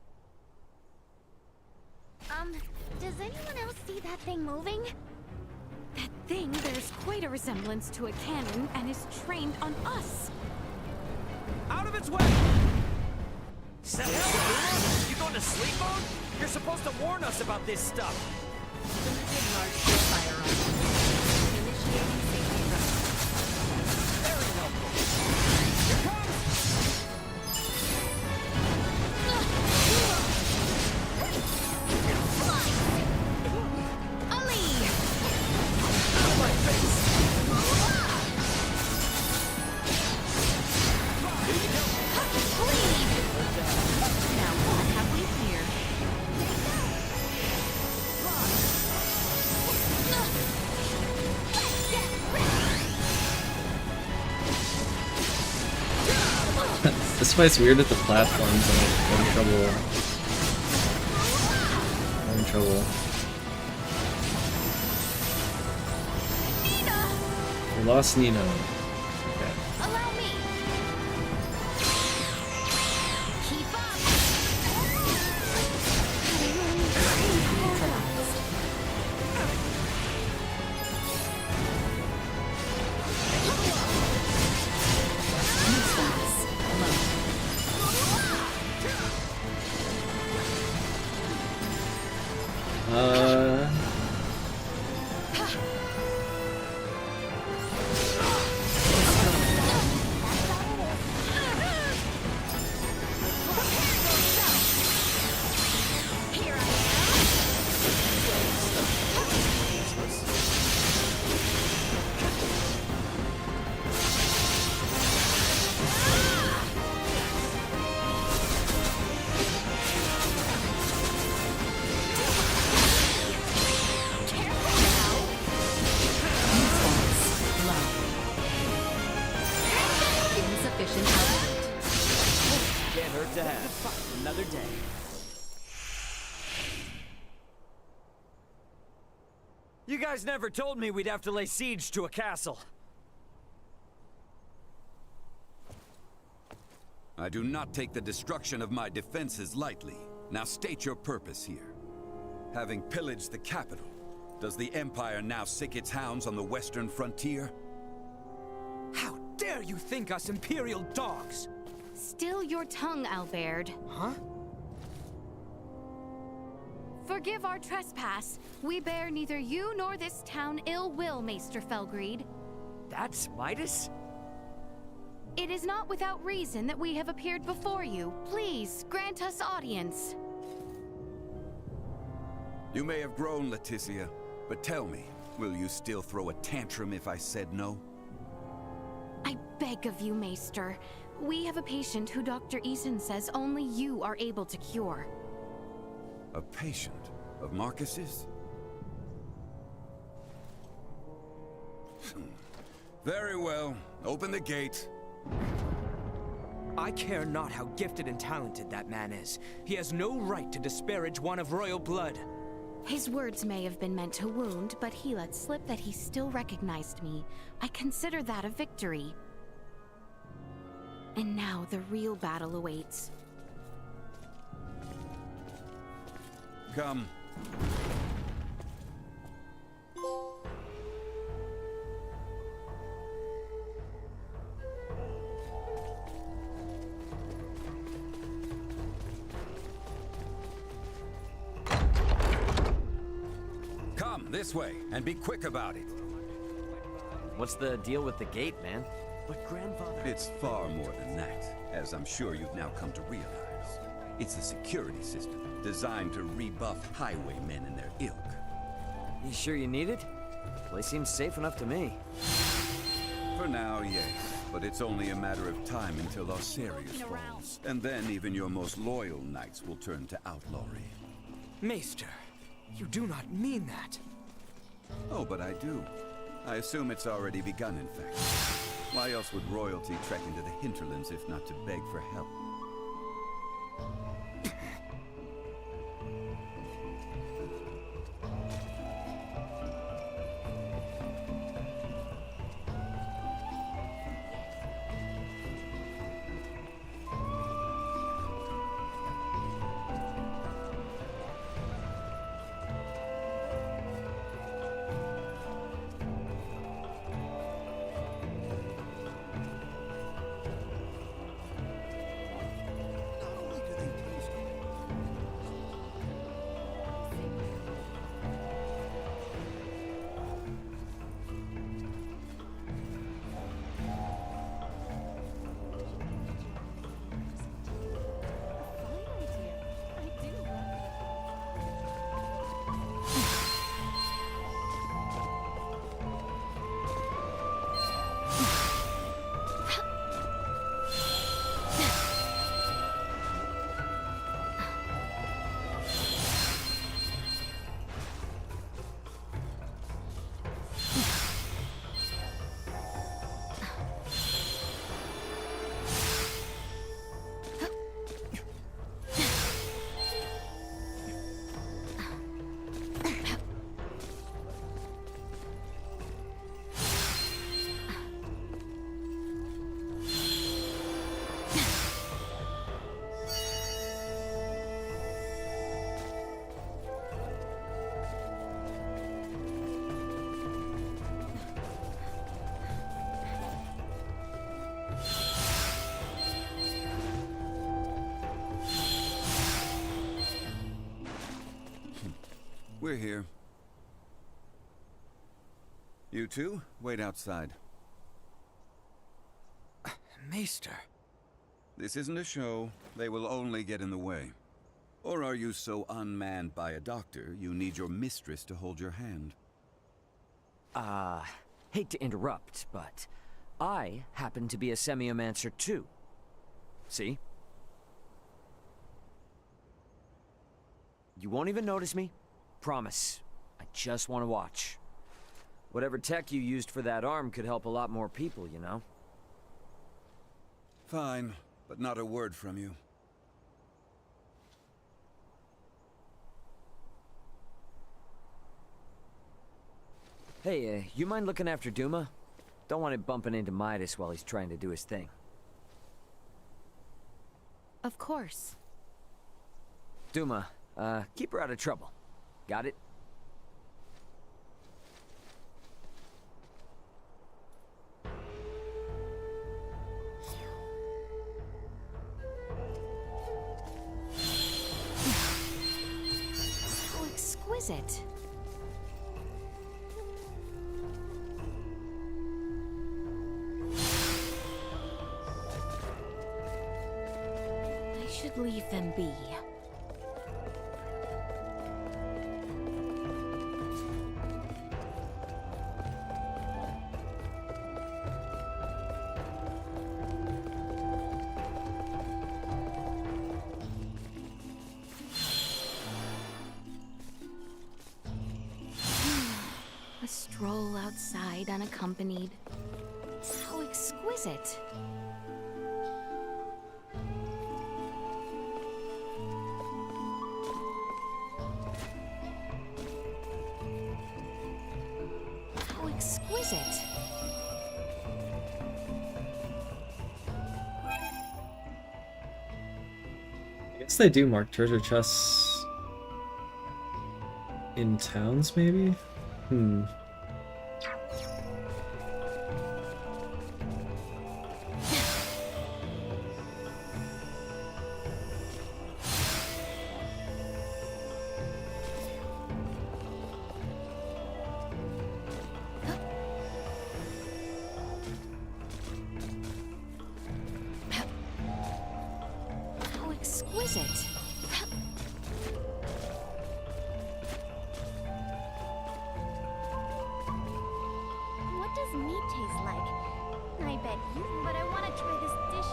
Does anyone else see that thing moving? That thing bears quite a resemblance to a cannon and is trained on us. Out of its way! Set up! You going to sleep mode? You're supposed to warn us about this stuff. Limited large-scale firearms. Initiating safety run. Very helpful. Here comes! Out of my face! Now what have we here? This fight's weird at the platforms, and I'm in trouble. I'm in trouble. We lost Nina. Okay. Allow me. Keep up. Another day. You guys never told me we'd have to lay siege to a castle. I do not take the destruction of my defenses lightly. Now state your purpose here. Having pillaged the capital, does the Empire now sick its hounds on the western frontier? How dare you think us Imperial dogs? Still your tongue, Albert. Huh? Forgive our trespass. We bear neither you nor this town ill will, Maester Felgreed. That's Midas? It is not without reason that we have appeared before you. Please, grant us audience. You may have grown, Leticia, but tell me, will you still throw a tantrum if I said no? I beg of you, Maester. We have a patient who Dr. Eason says only you are able to cure. A patient of Marcus's? Very well. Open the gate. I care not how gifted and talented that man is. He has no right to disparage one of royal blood. His words may have been meant to wound, but he let slip that he still recognized me. I consider that a victory. And now the real battle awaits. Come. Come, this way, and be quick about it. What's the deal with the gate, man? But grandfather... It's far more than that, as I'm sure you've now come to realize. It's a security system designed to rebuff highwaymen and their ilk. You sure you need it? Place seems safe enough to me. For now, yes. But it's only a matter of time until Osirius falls. And then even your most loyal knights will turn to outlawry. Maester, you do not mean that. Oh, but I do. I assume it's already begun, in fact. Why else would royalty trek into the hinterlands if not to beg for help? We're here. You two, wait outside. Maester. This isn't a show. They will only get in the way. Or are you so unmanned by a doctor, you need your mistress to hold your hand? Hate to interrupt, but I happen to be a semiomancer too. See? You won't even notice me. Promise. I just want to watch. Whatever tech you used for that arm could help a lot more people, you know? Fine, but not a word from you. Hey, you mind looking after Duma? Don't want him bumping into Midas while he's trying to do his thing. Of course. Duma, keep her out of trouble. Got it? How exquisite. I should leave them be. A stroll outside unaccompanied. How exquisite. How exquisite. I guess they do mark treasure chests in towns, maybe? Hmm. How exquisite. What does meat taste like? I bet you, but I want to try this dish.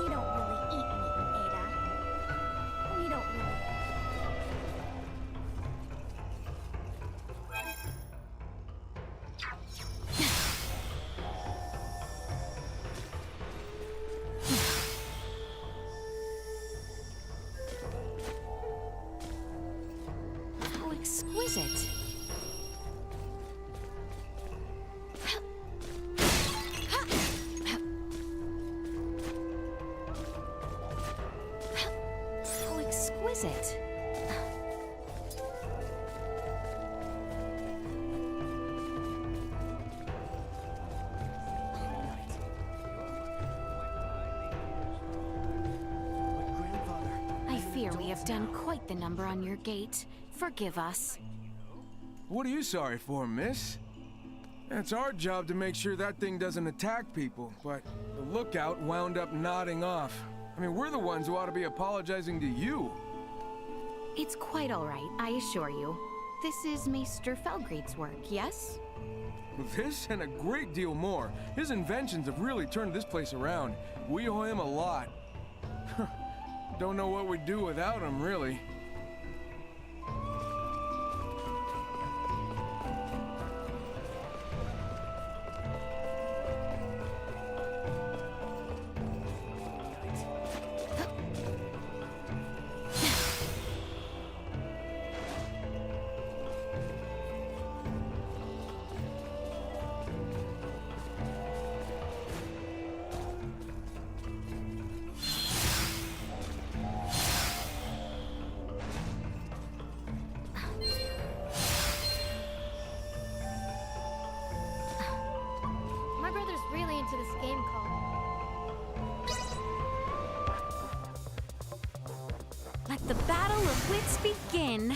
We don't really eat meat in Ada. We don't really. How exquisite. How exquisite. I fear we have done quite the number on your gate. Forgive us. What are you sorry for, miss? It's our job to make sure that thing doesn't attack people, but the lookout wound up nodding off. I mean, we're the ones who ought to be apologizing to you. It's quite all right, I assure you. This is Maester Felgreid's work, yes? This and a great deal more. His inventions have really turned this place around. We owe him a lot. Don't know what we'd do without him, really. My brother's really into this game called. Let the battle of wits begin.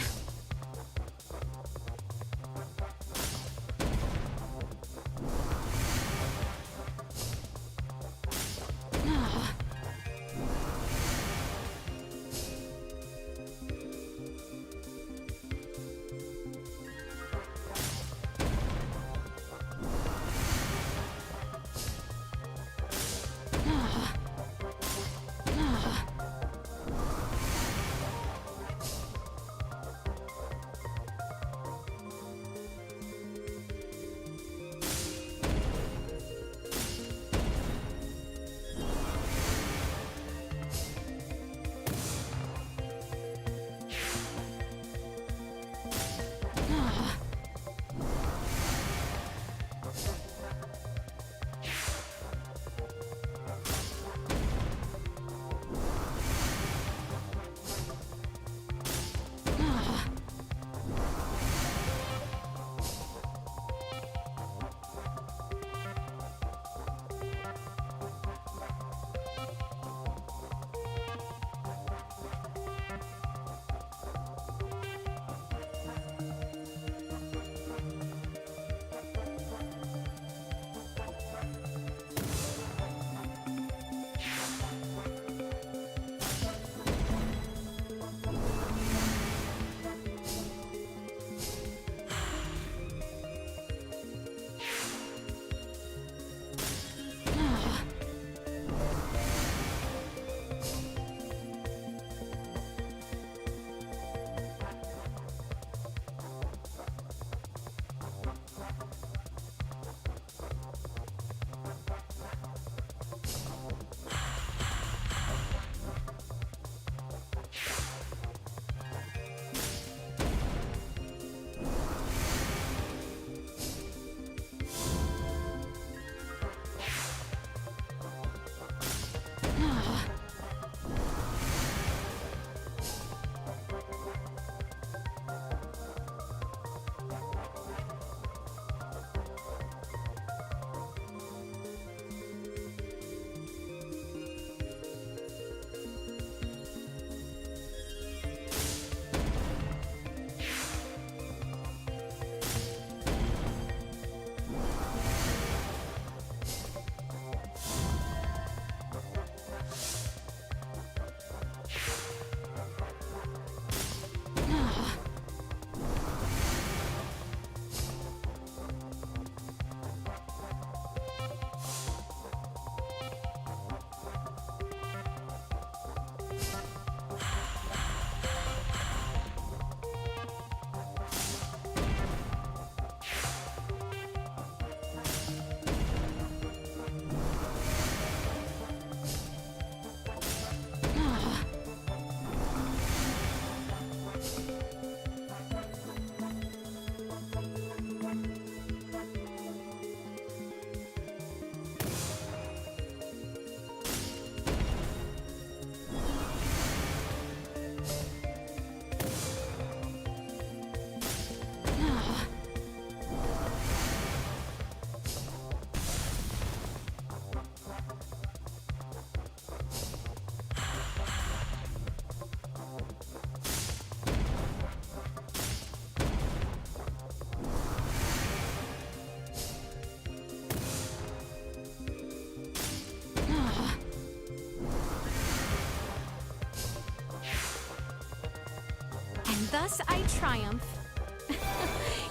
Thus I triumph.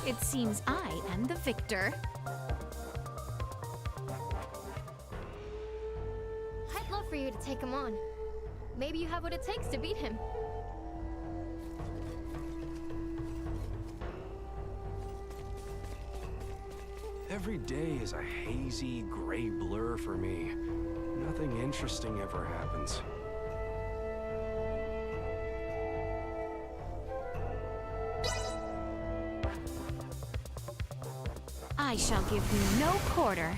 It seems I am the victor. I'd love for you to take him on. Maybe you have what it takes to beat him. Every day is a hazy, gray blur for me. Nothing interesting ever happens. I shall give you no quarter.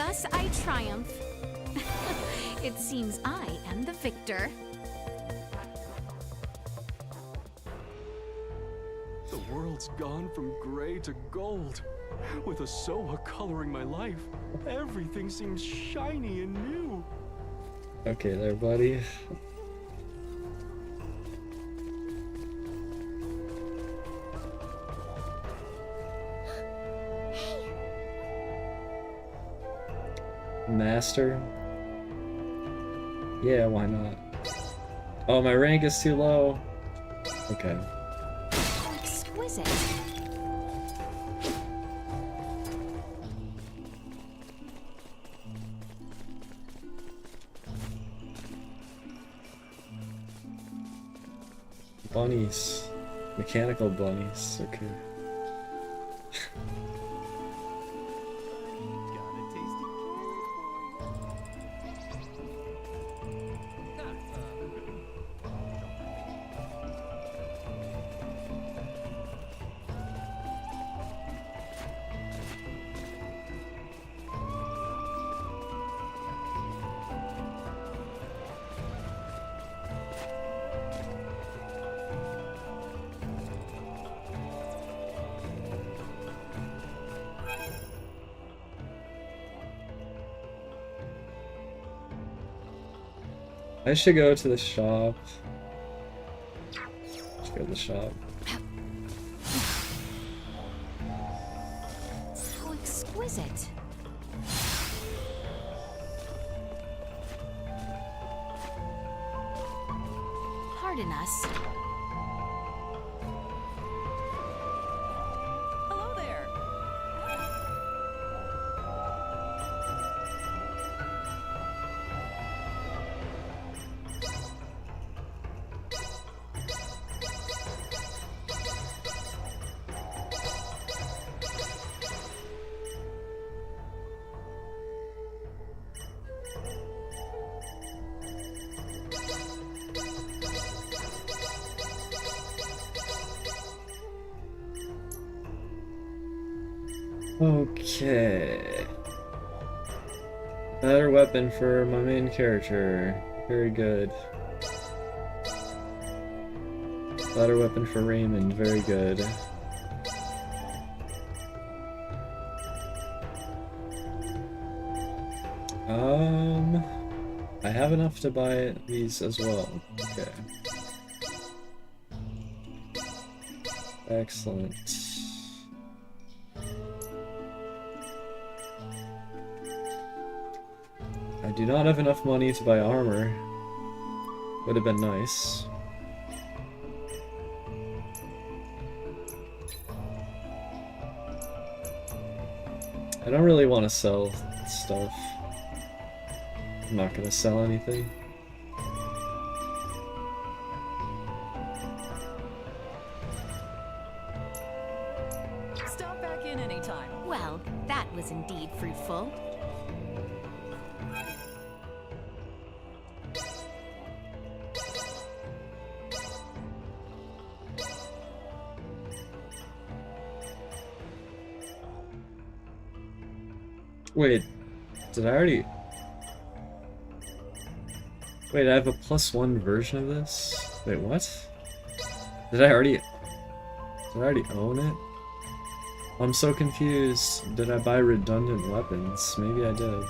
thus I triumph. It seems I am the victor. The world's gone from gray to gold. With Asoa coloring my life, everything seems shiny and new. Okay there, buddy. Master? Yeah, why not? Oh, my rank is too low. Okay. Exquisite. Bunnies. Mechanical bunnies. Okay. I should go to the shop. Let's go to the shop. How exquisite. Pardon us. Hello there. Okay. Better weapon for my main character. Very good. Better weapon for Raymond. Very good. I have enough to buy these as well. Okay. Excellent. I do not have enough money to buy armor. Would have been nice. I don't really want to sell stuff. I'm not gonna sell anything. Stop back in anytime. Well, that was indeed fruitful. Wait, did I already... Wait, I have a +1 version of this? Wait, what? Did I already own it? I'm so confused. Did I buy redundant weapons? Maybe I did.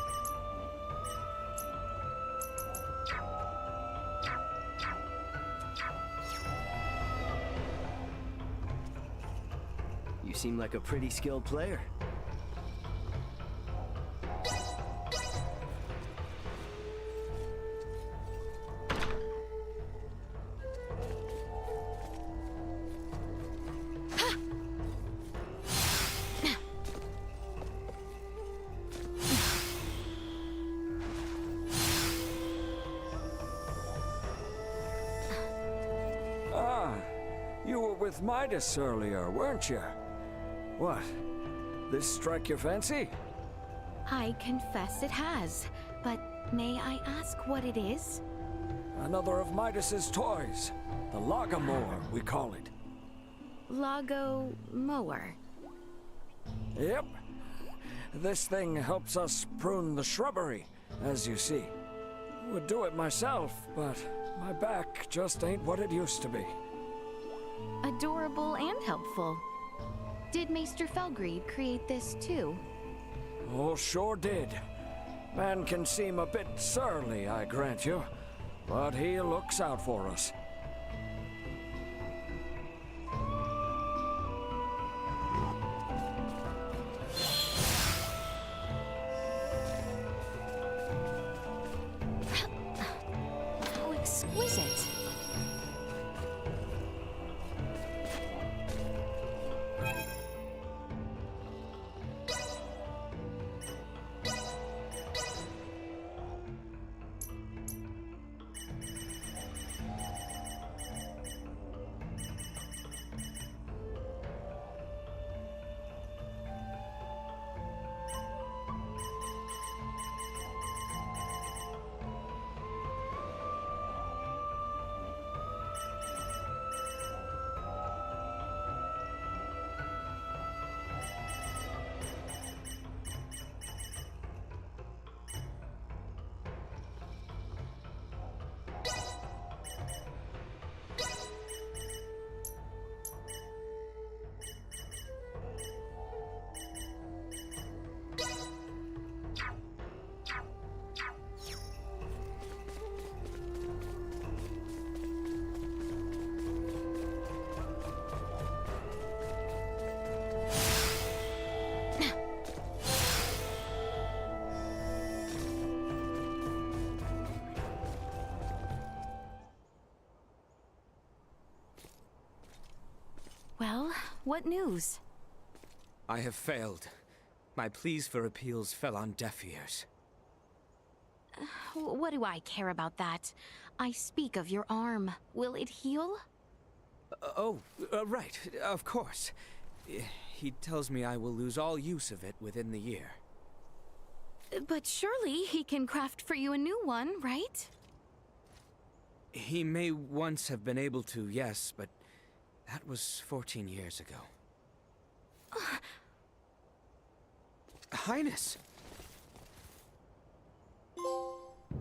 You seem like a pretty skilled player. You were with Midas earlier, weren't you? What? This strike your fancy? I confess it has, but may I ask what it is? Another of Midas's toys. The Logomore, we call it. Lago mower. Yep. This thing helps us prune the shrubbery, as you see. Would do it myself, but my back just ain't what it used to be. Adorable and helpful. Did Maester Felgreed create this too? Oh, sure did. Man can seem a bit surly, I grant you, but he looks out for us. How exquisite. Well, what news? I have failed. My pleas for appeals fell on deaf ears. What do I care about that? I speak of your arm. Will it heal? Right, of course. He tells me I will lose all use of it within the year. But surely he can craft for you a new one, right? He may once have been able to, yes, but that was 14 years ago. Highness!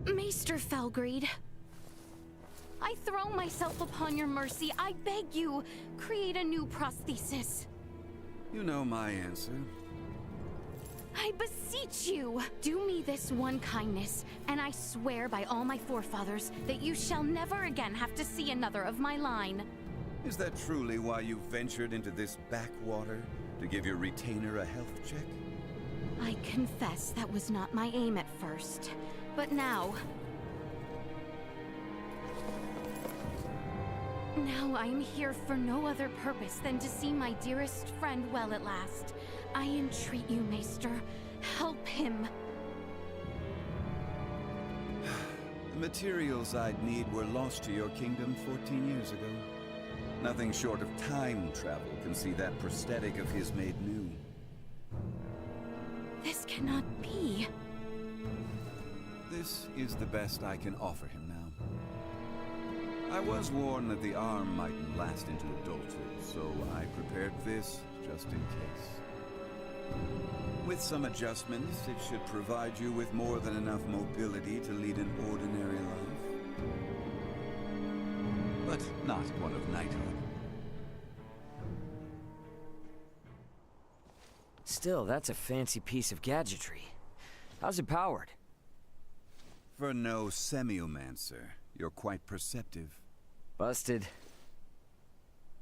Maester Felgreed, I throw myself upon your mercy. I beg you, create a new prosthesis. You know my answer. I beseech you, do me this one kindness, and I swear by all my forefathers that you shall never again have to see another of my line. Is that truly why you ventured into this backwater? To give your retainer a health check? I confess that was not my aim at first, but now... Now I am here for no other purpose than to see my dearest friend well at last. I entreat you, Maester, help him. The materials I'd need were lost to your kingdom 14 years ago. Nothing short of time travel can see that prosthetic of his made new. This cannot be. This is the best I can offer him now. I was warned that the arm mightn't last into adulthood, so I prepared this just in case. With some adjustments, it should provide you with more than enough mobility to lead an ordinary life. But not one of knighthood. Still, that's a fancy piece of gadgetry. How's it powered? For no semiomancer, you're quite perceptive. Busted.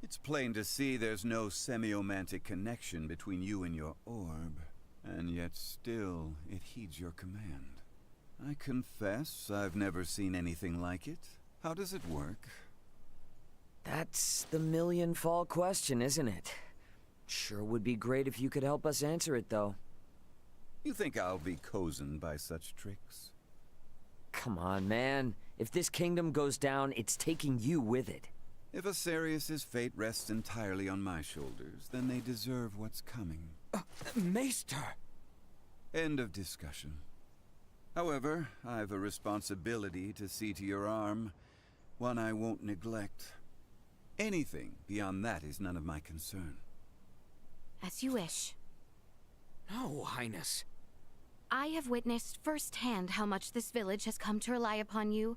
It's plain to see there's no semiomantic connection between you and your orb, and yet still it heeds your command. I confess I've never seen anything like it. How does it work? That's the million-fall question, isn't it? Sure would be great if you could help us answer it, though. You think I'll be cozened by such tricks? Come on, man. If this kingdom goes down, it's taking you with it. If Asarius' fate rests entirely on my shoulders, then they deserve what's coming. Maester! End of discussion. However, I've a responsibility to see to your arm, one I won't neglect. Anything beyond that is none of my concern. As you wish. No, Highness. I have witnessed firsthand how much this village has come to rely upon you.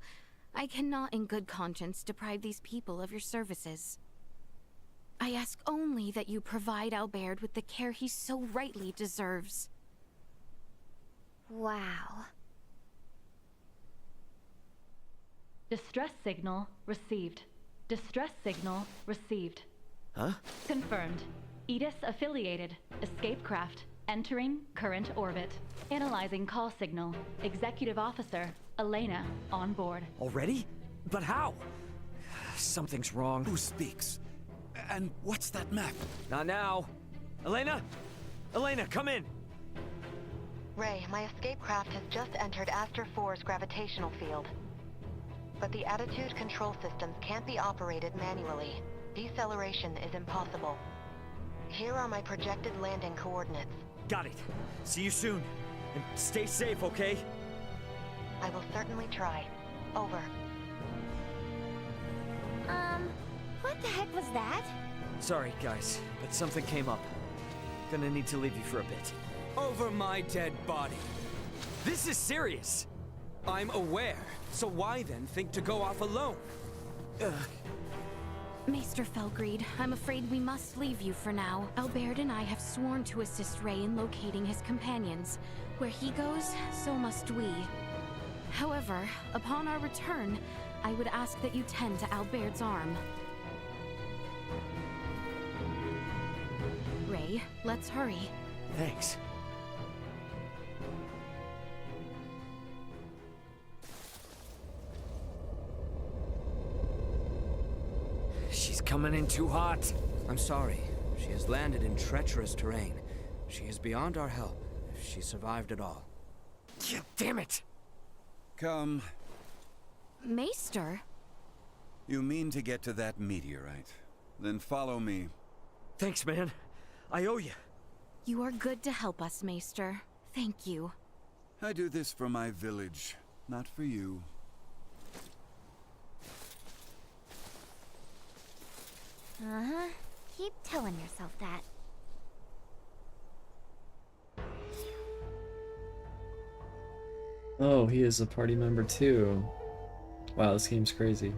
I cannot in good conscience deprive these people of your services. I ask only that you provide Albert with the care he so rightly deserves. Wow. Distress signal received. Distress signal received. Huh? Confirmed. Edis affiliated. Escape craft. Entering current orbit. Analyzing call signal. Executive Officer Elena on board. Already? But how? Something's wrong. Who speaks? And what's that map? Not now. Elena? Elena, come in! Ray, my escape craft has just entered Aster 4's gravitational field. But the attitude control systems can't be operated manually. Deceleration is impossible. Here are my projected landing coordinates. Got it. See you soon. And stay safe, okay? I will certainly try. Over. What the heck was that? Sorry, guys, but something came up. Gonna need to leave you for a bit. Over my dead body. This is serious! I'm aware, so why then think to go off alone? Maester Felgreed, I'm afraid we must leave you for now. Albert and I have sworn to assist Ray in locating his companions. Where he goes, so must we. However, upon our return, I would ask that you tend to Albert's arm. Ray, let's hurry. Thanks. She's coming in too hot. I'm sorry. She has landed in treacherous terrain. She is beyond our help, if she survived at all. Yeah, damn it! Come. Maester? You mean to get to that meteorite? Then follow me. Thanks, man. I owe you. You are good to help us, Maester. Thank you. I do this for my village, not for you. Uh-huh. Keep telling yourself that. Oh, he is a party member too. Wow, this game's crazy.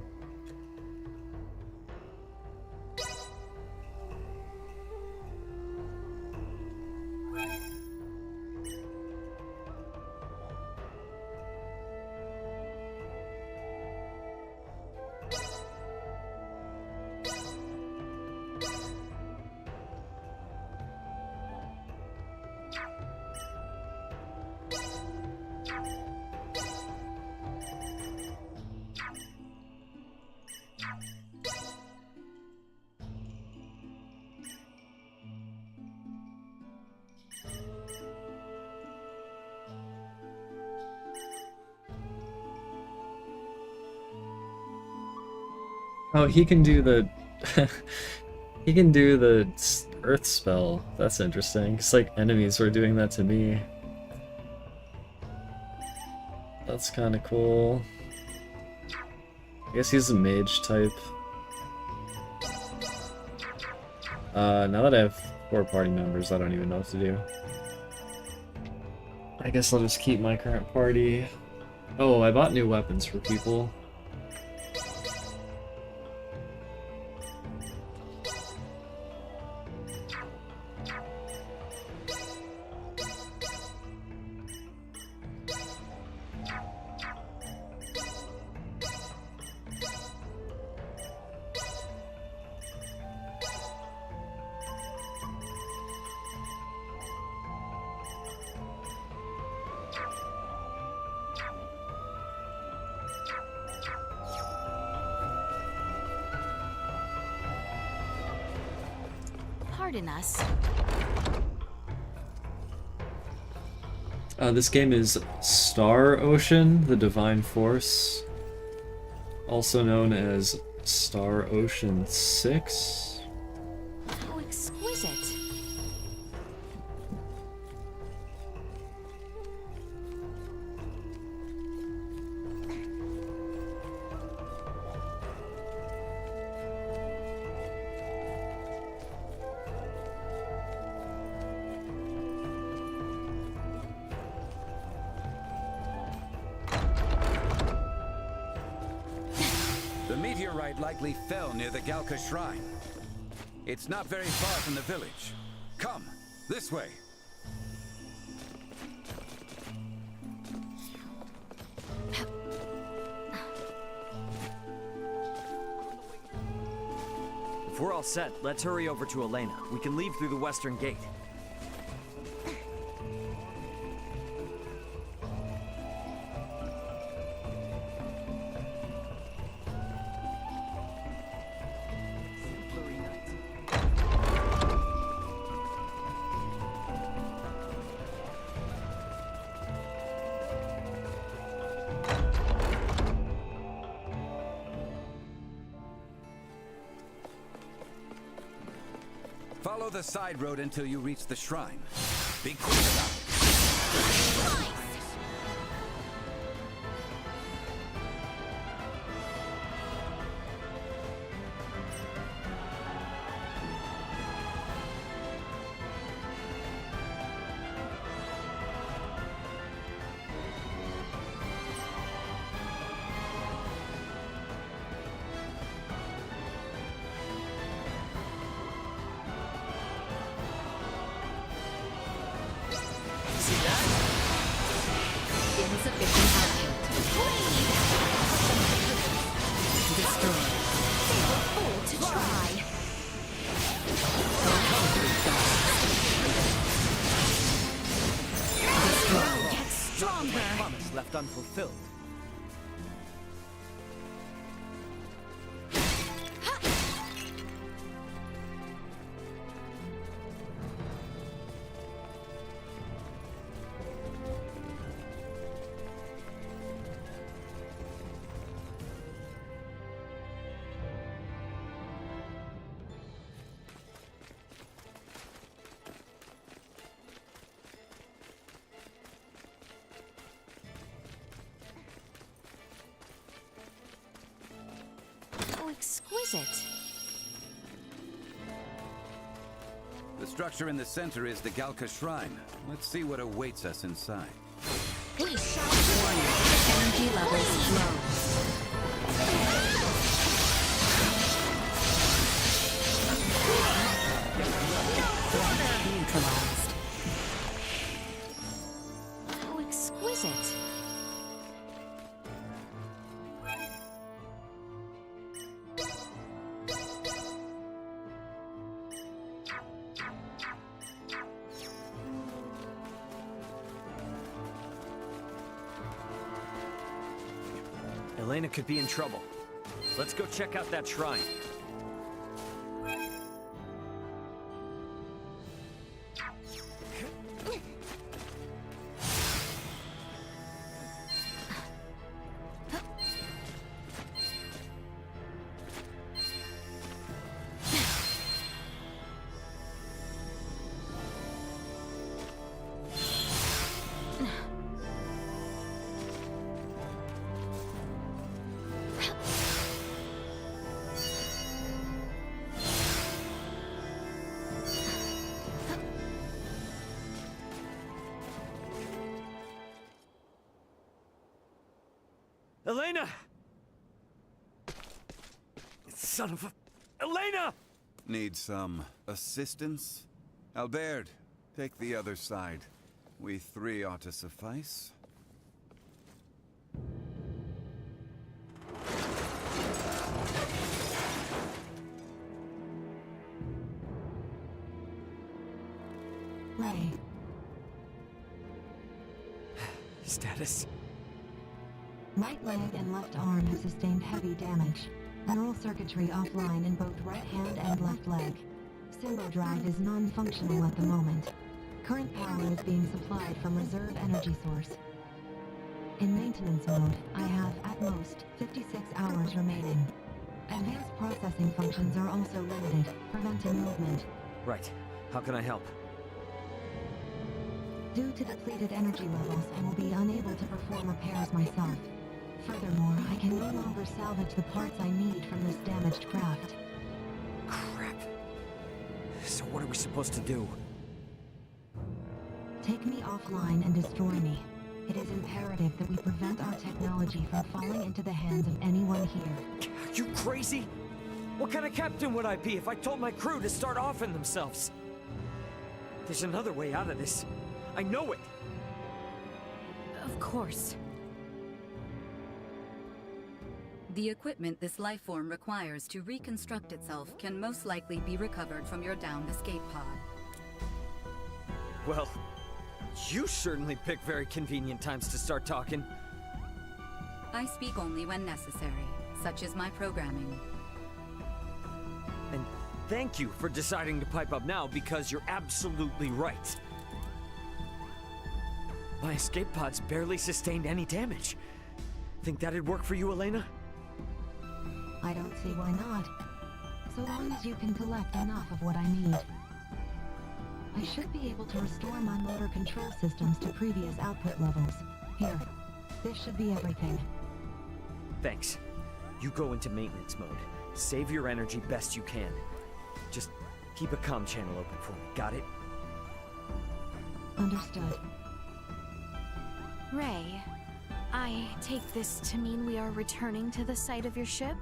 Oh, he can do the he can do the earth spell. That's interesting. It's like enemies were doing that to me. That's kind of cool. I guess he's a mage type. Now that I have 4 party members, I don't even know what to do. I guess I'll just keep my current party. Oh, I bought new weapons for people. Pardon us. This game is Star Ocean, the Divine Force, also known as Star Ocean 6. How exquisite. meteorite likely fell near the Galka Shrine. It's not very far from the village. Come, this way. If we're all set, let's hurry over to Elena. We can leave through the western gate. Follow the side road until you reach the shrine. Be quick about it. Insufficient output. Destroyed. Fool to try. Destroyed. Get stronger. Promise left unfulfilled. Oh, exquisite. The structure in the center is the Galka Shrine. Let's see what awaits us inside. Energy levels low. Neutralized. How exquisite. Elena could be in trouble. Let's go check out that shrine. Elena! Son of a... Elena! Need some assistance? Albert, take the other side. We three ought to suffice. Ray. Status. Right leg and left arm have sustained heavy damage. Neural circuitry offline in both right hand and left leg. Symbol drive is non-functional at the moment. Current power is being supplied from reserve energy source. In maintenance mode, I have, at most, 56 hours remaining. Advanced processing functions are also limited, preventing movement. Right. How can I help? Due to depleted energy levels, I will be unable to perform repairs myself. Furthermore, I can no longer salvage the parts I need from this damaged craft. Crap. So what are we supposed to do? Take me offline and destroy me. It is imperative that we prevent our technology from falling into the hands of anyone here. Are you crazy? What kind of captain would I be if I told my crew to start offing themselves? There's another way out of this. I know it. Of course. The equipment this life form requires to reconstruct itself can most likely be recovered from your downed escape pod. Well, you certainly pick very convenient times to start talking. I speak only when necessary. Such is my programming. And thank you for deciding to pipe up now, because you're absolutely right. My escape pods barely sustained any damage. Think that'd work for you, Elena? I don't see why not. So long as you can collect enough of what I need. I should be able to restore my motor control systems to previous output levels. Here, this should be everything. Thanks. You go into maintenance mode. Save your energy best you can. Just keep a comm channel open for me, got it? Understood. Ray, I take this to mean we are returning to the site of your ship?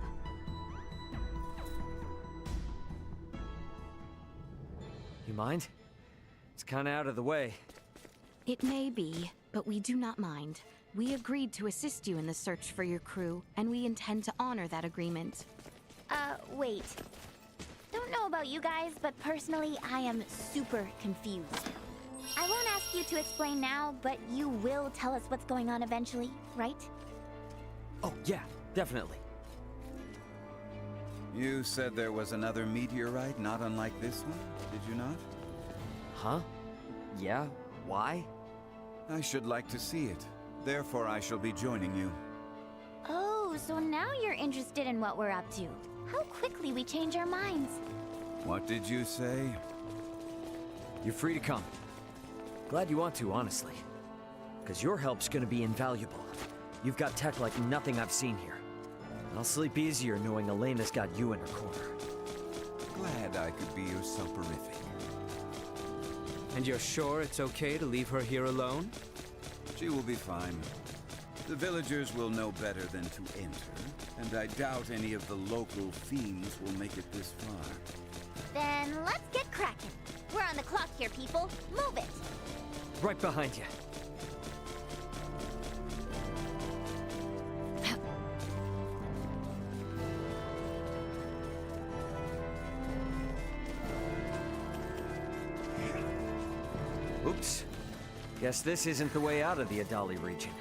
You mind? It's kinda out of the way. It may be, but we do not mind. We agreed to assist you in the search for your crew, and we intend to honor that agreement. Wait. Don't know about you guys, but personally, I am super confused. I won't ask you to explain now, but you will tell us what's going on eventually, right? Oh, yeah, definitely. You said there was another meteorite not unlike this one, did you not? Huh? Yeah? Why? I should like to see it. Therefore, I shall be joining you. Oh, so now you're interested in what we're up to. How quickly we change our minds. What did you say? You're free to come. Glad you want to, honestly. Because your help's gonna be invaluable. You've got tech like nothing I've seen here. I'll sleep easier knowing Elena's got you in her corner. Glad I could be your soporific. And you're sure it's okay to leave her here alone? She will be fine. The villagers will know better than to enter, and I doubt any of the local fiends will make it this far. Then let's get cracking. We're on the clock here, people. Move it! Right behind you. Oops. Guess this isn't the way out of the Adali region.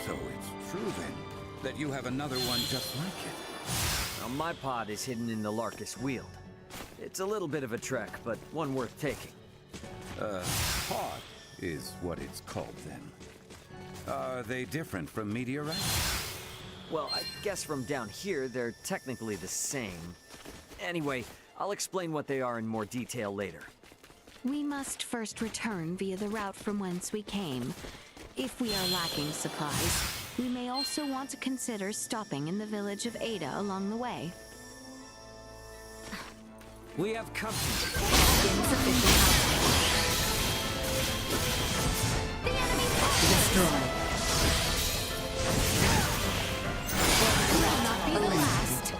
So it's true then, that you have another one just like it. Now, my pod is hidden in the Larkus Weald. It's a little bit of a trek, but one worth taking. Pod is what it's called then. Are they different from meteorites? Well, I guess from down here, they're technically the same. Anyway, I'll explain what they are in more detail later. We must first return via the route from whence we came. If we are lacking supplies, we may also want to consider stopping in the village of Ada along the way. We have company. Destroy. Will not be the last.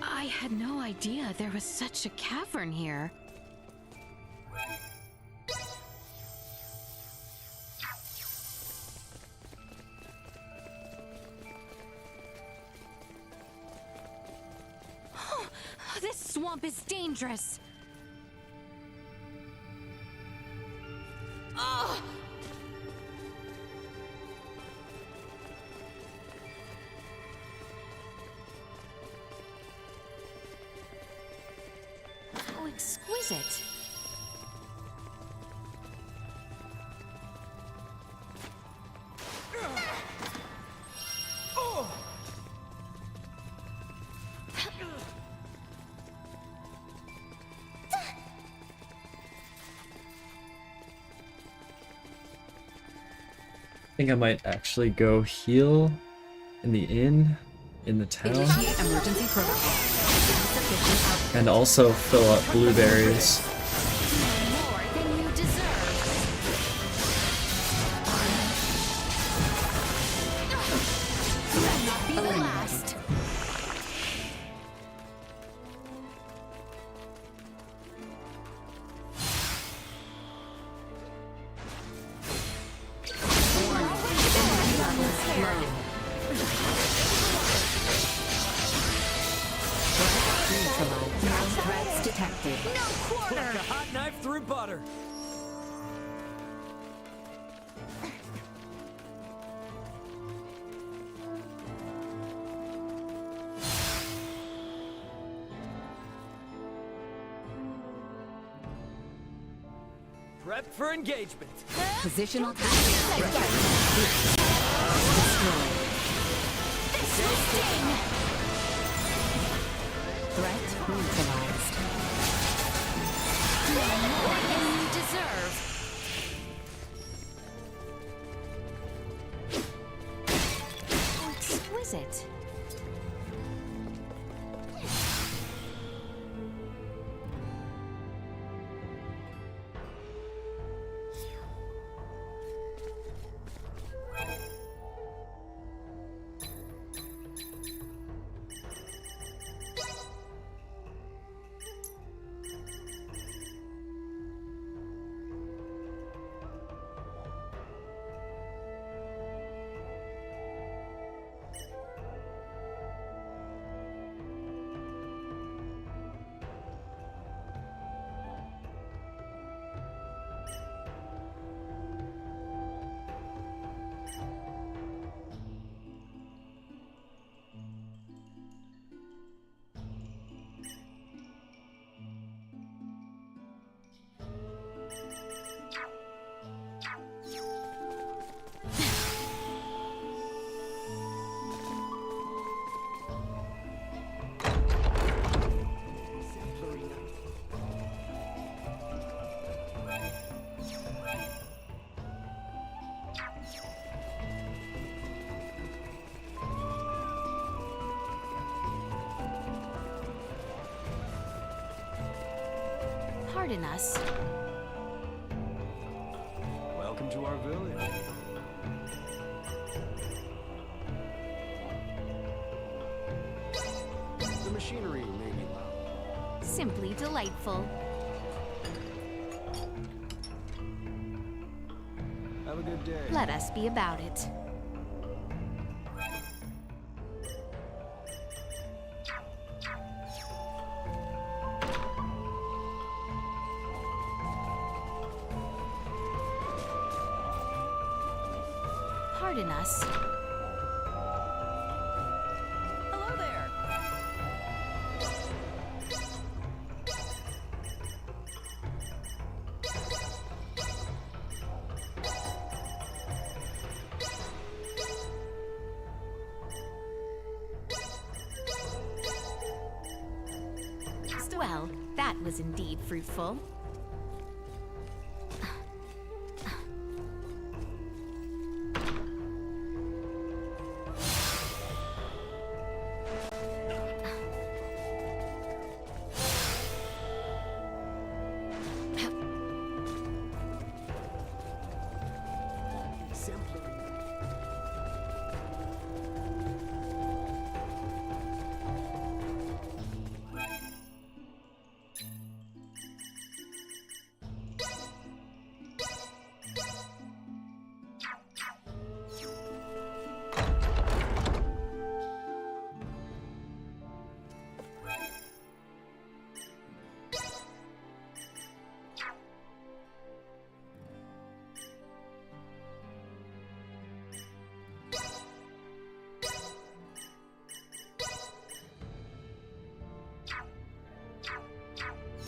I had no idea there was such a cavern here. swamp is dangerous. Ugh! How exquisite. I think I might actually go heal in the inn in the town. Emergency protocol. And also fill up blueberries. More than you deserve. Will not be the last. Threats detected. No quarter. Like a hot knife through butter. Prep for engagement. Positional tactics. Destroyed. This will sting. Threat neutralized. More than you deserve. How exquisite. Pardon us. Welcome to our village. The machinery may be loud. Simply delightful. Have a good day. Let us be about it. Pardon us. Hello there. Well, that was indeed fruitful.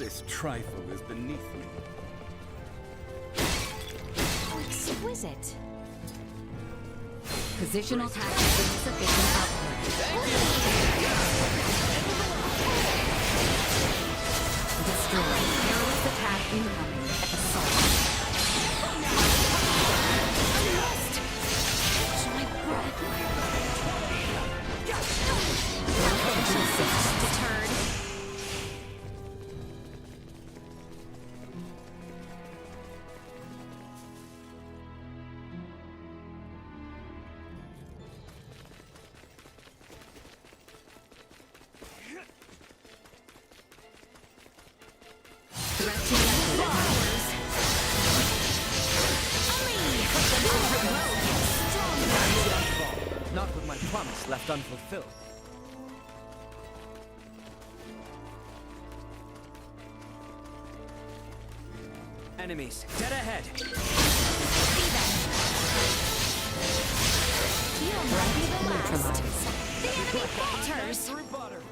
This trifle is beneath me. How exquisite. Positional tactics with sufficient output. Destroy. Perilous attack incoming. Assault. Catch my breath. Deterred. Not with my promise left unfulfilled. Enemies, dead ahead. You'll not be the last. The enemy falters. Through butter.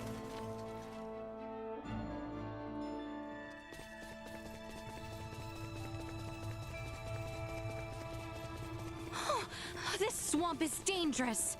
This swamp is dangerous.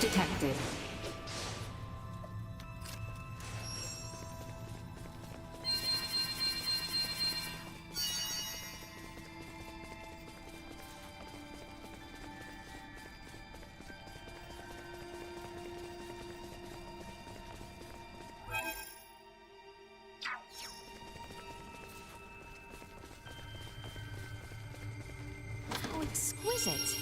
detected. How exquisite.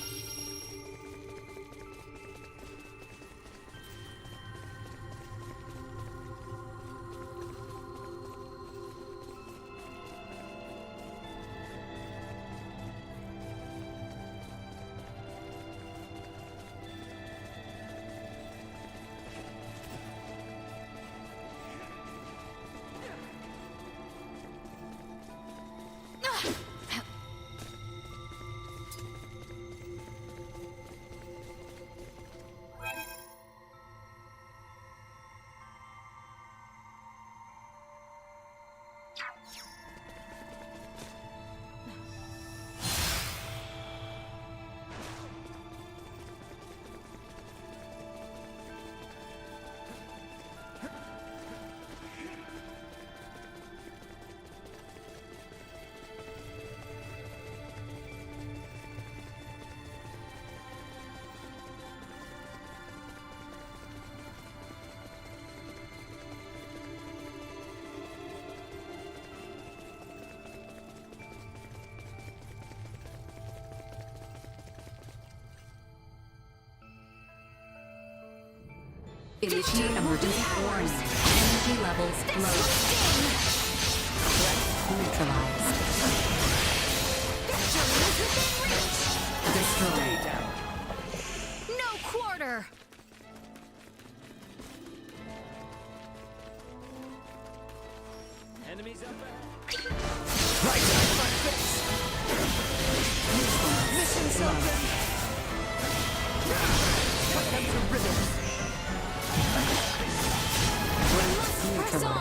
Initiate emergency warning. Energy levels low. Threat neutralized. Destroyed. No quarter! Enemies up ahead. Right in my face! Mission something! Cut them to ribbons! Press on!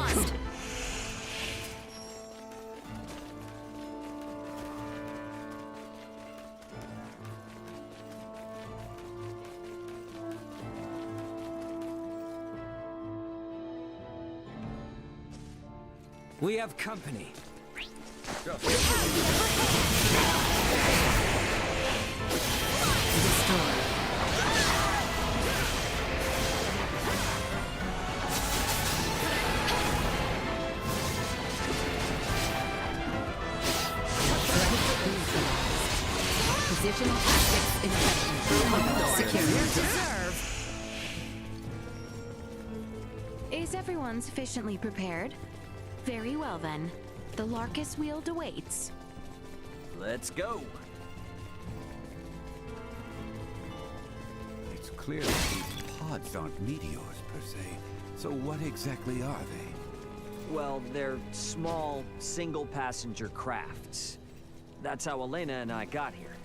We have company. Positional tactics ineffective. Secure. Is everyone sufficiently prepared? Very well then. The Larkus Wield awaits. Let's go. It's clear that these pods aren't meteors per se. So what exactly are they? Well, they're small, single-passenger crafts. That's how Elena and I got here.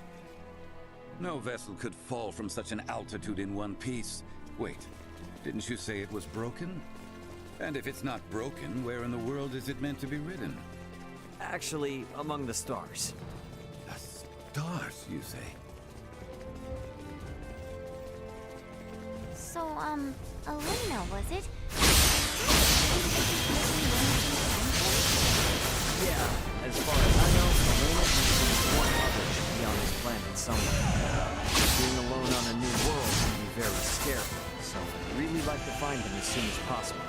No vessel could fall from such an altitude in one piece. Wait, didn't you say it was broken? And if it's not broken, where in the world is it meant to be ridden? Actually, among the stars. The stars, you say? So, Elena, was it? Yeah, as far as I know, Elena and one other should be on this planet somewhere. Being alone on a new world can be very scary, so I'd really like to find them as soon as possible.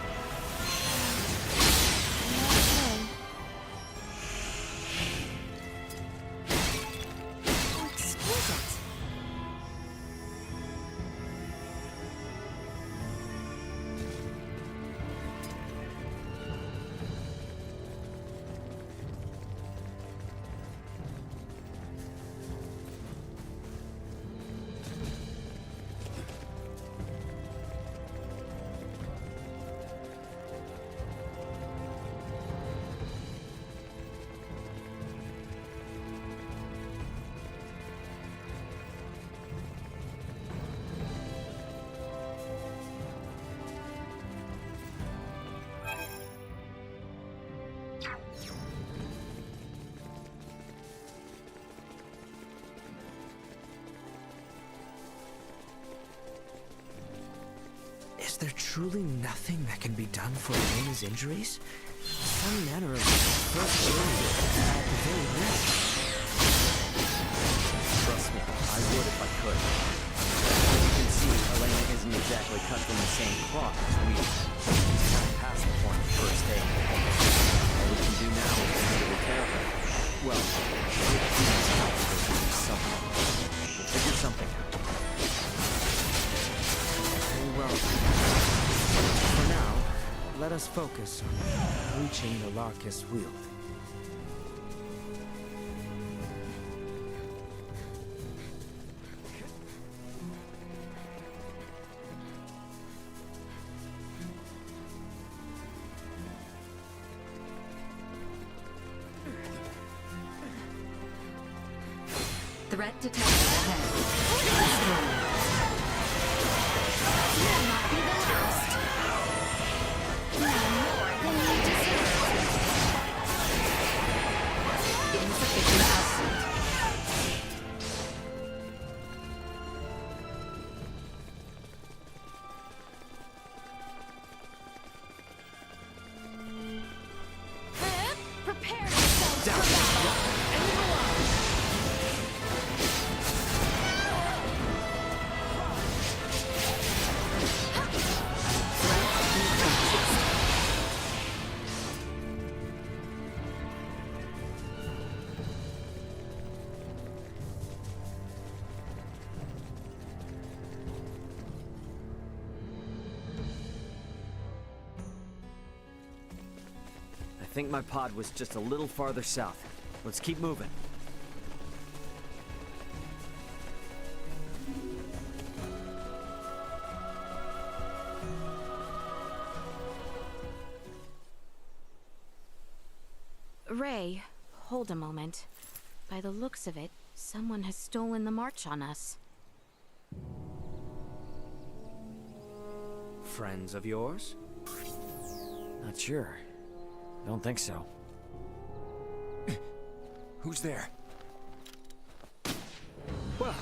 Is there truly nothing that can be done for Elena's injuries? Some manner of first aid at the very least. Trust me, I would if I could. As you can see, Elena isn't exactly cut from the same cloth as we are. She's kind of past the point of first aid. All we can do now is to repair her. Well, if these help, we'll do something. We'll figure something out. Well, for now, let us focus on reaching the Larkus Wield. Threat detected ahead. Prepare yourselves for battle! I think my pod was just a little farther south. Let's keep moving. Ray, hold a moment. By the looks of it, someone has stolen the march on us. Friends of yours? Not sure. Don't think so. Who's there? Well,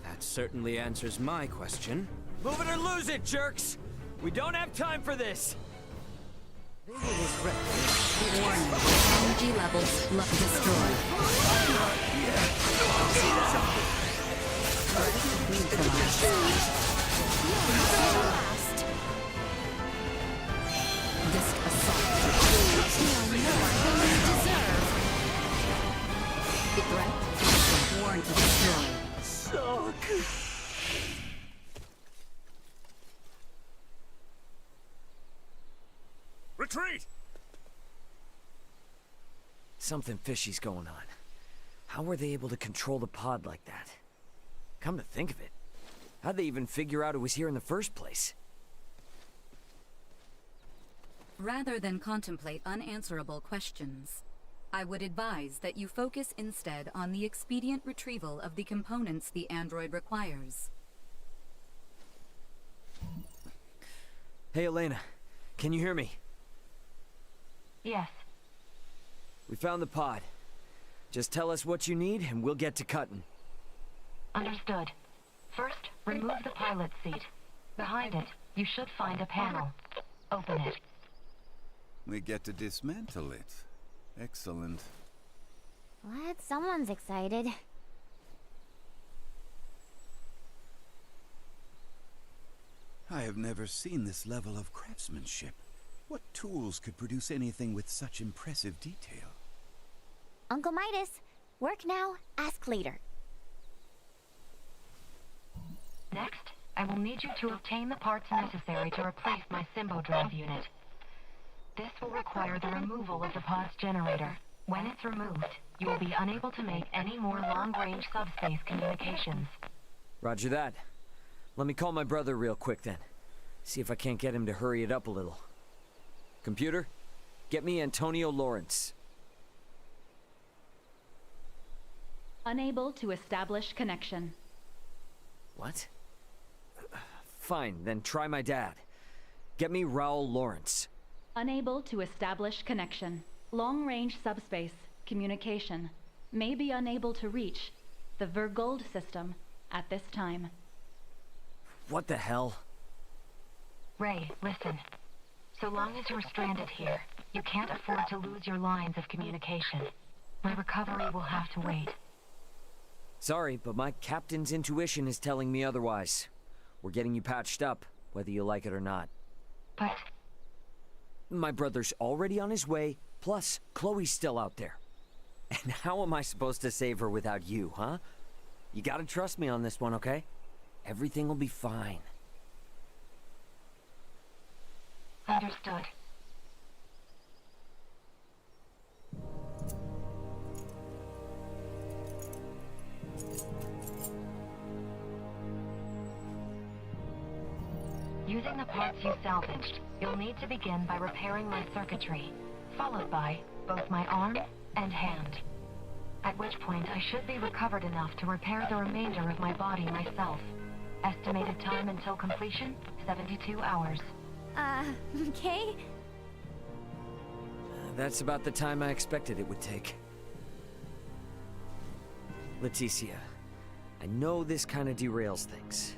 that certainly answers my question. Move it or lose it, jerks! We don't have time for this! Maybe this Warning. Energy levels destroyed. Disc assault. Threat. Warning destroyed. Suck. Retreat! Something fishy's going on. How were they able to control the pod like that? Come to think of it, how'd they even figure out it was here in the first place? Rather than contemplate unanswerable questions, I would advise that you focus instead on the expedient retrieval of the components the android requires. Hey, Elena, can you hear me? Yes. We found the pod. Just tell us what you need and we'll get to cutting. Understood. First, remove the pilot seat. Behind it, you should find a panel. Open it. We get to dismantle it. Excellent. What? Someone's excited. I have never seen this level of craftsmanship. What tools could produce anything with such impressive detail? Uncle Midas, work now, ask later. Next, I will need you to obtain the parts necessary to replace my Symbo drive unit. This will require the removal of the pod's generator. When it's removed, you will be unable to make any more long-range subspace communications. Roger that. Let me call my brother real quick then. See if I can't get him to hurry it up a little. Computer, get me Antonio Lawrence. Unable to establish connection. What? Fine, then try my dad. Get me Raul Lawrence. Unable to establish connection. Long-range subspace communication. May be unable to reach the Vergold system at this time. What the hell? Ray, listen. So long as you're stranded here, you can't afford to lose your lines of communication. My recovery will have to wait. Sorry, but my captain's intuition is telling me otherwise. We're getting you patched up, whether you like it or not. But... My brother's already on his way, plus Chloe's still out there. And how am I supposed to save her without you, huh? You gotta trust me on this one, okay? Everything will be fine. Understood. Using the parts you salvaged, you'll need to begin by repairing my circuitry, followed by both my arm and hand. At which point I should be recovered enough to repair the remainder of my body myself. Estimated time until completion, 72 hours. Okay? That's about the time I expected it would take. Leticia, I know this kind of derails things,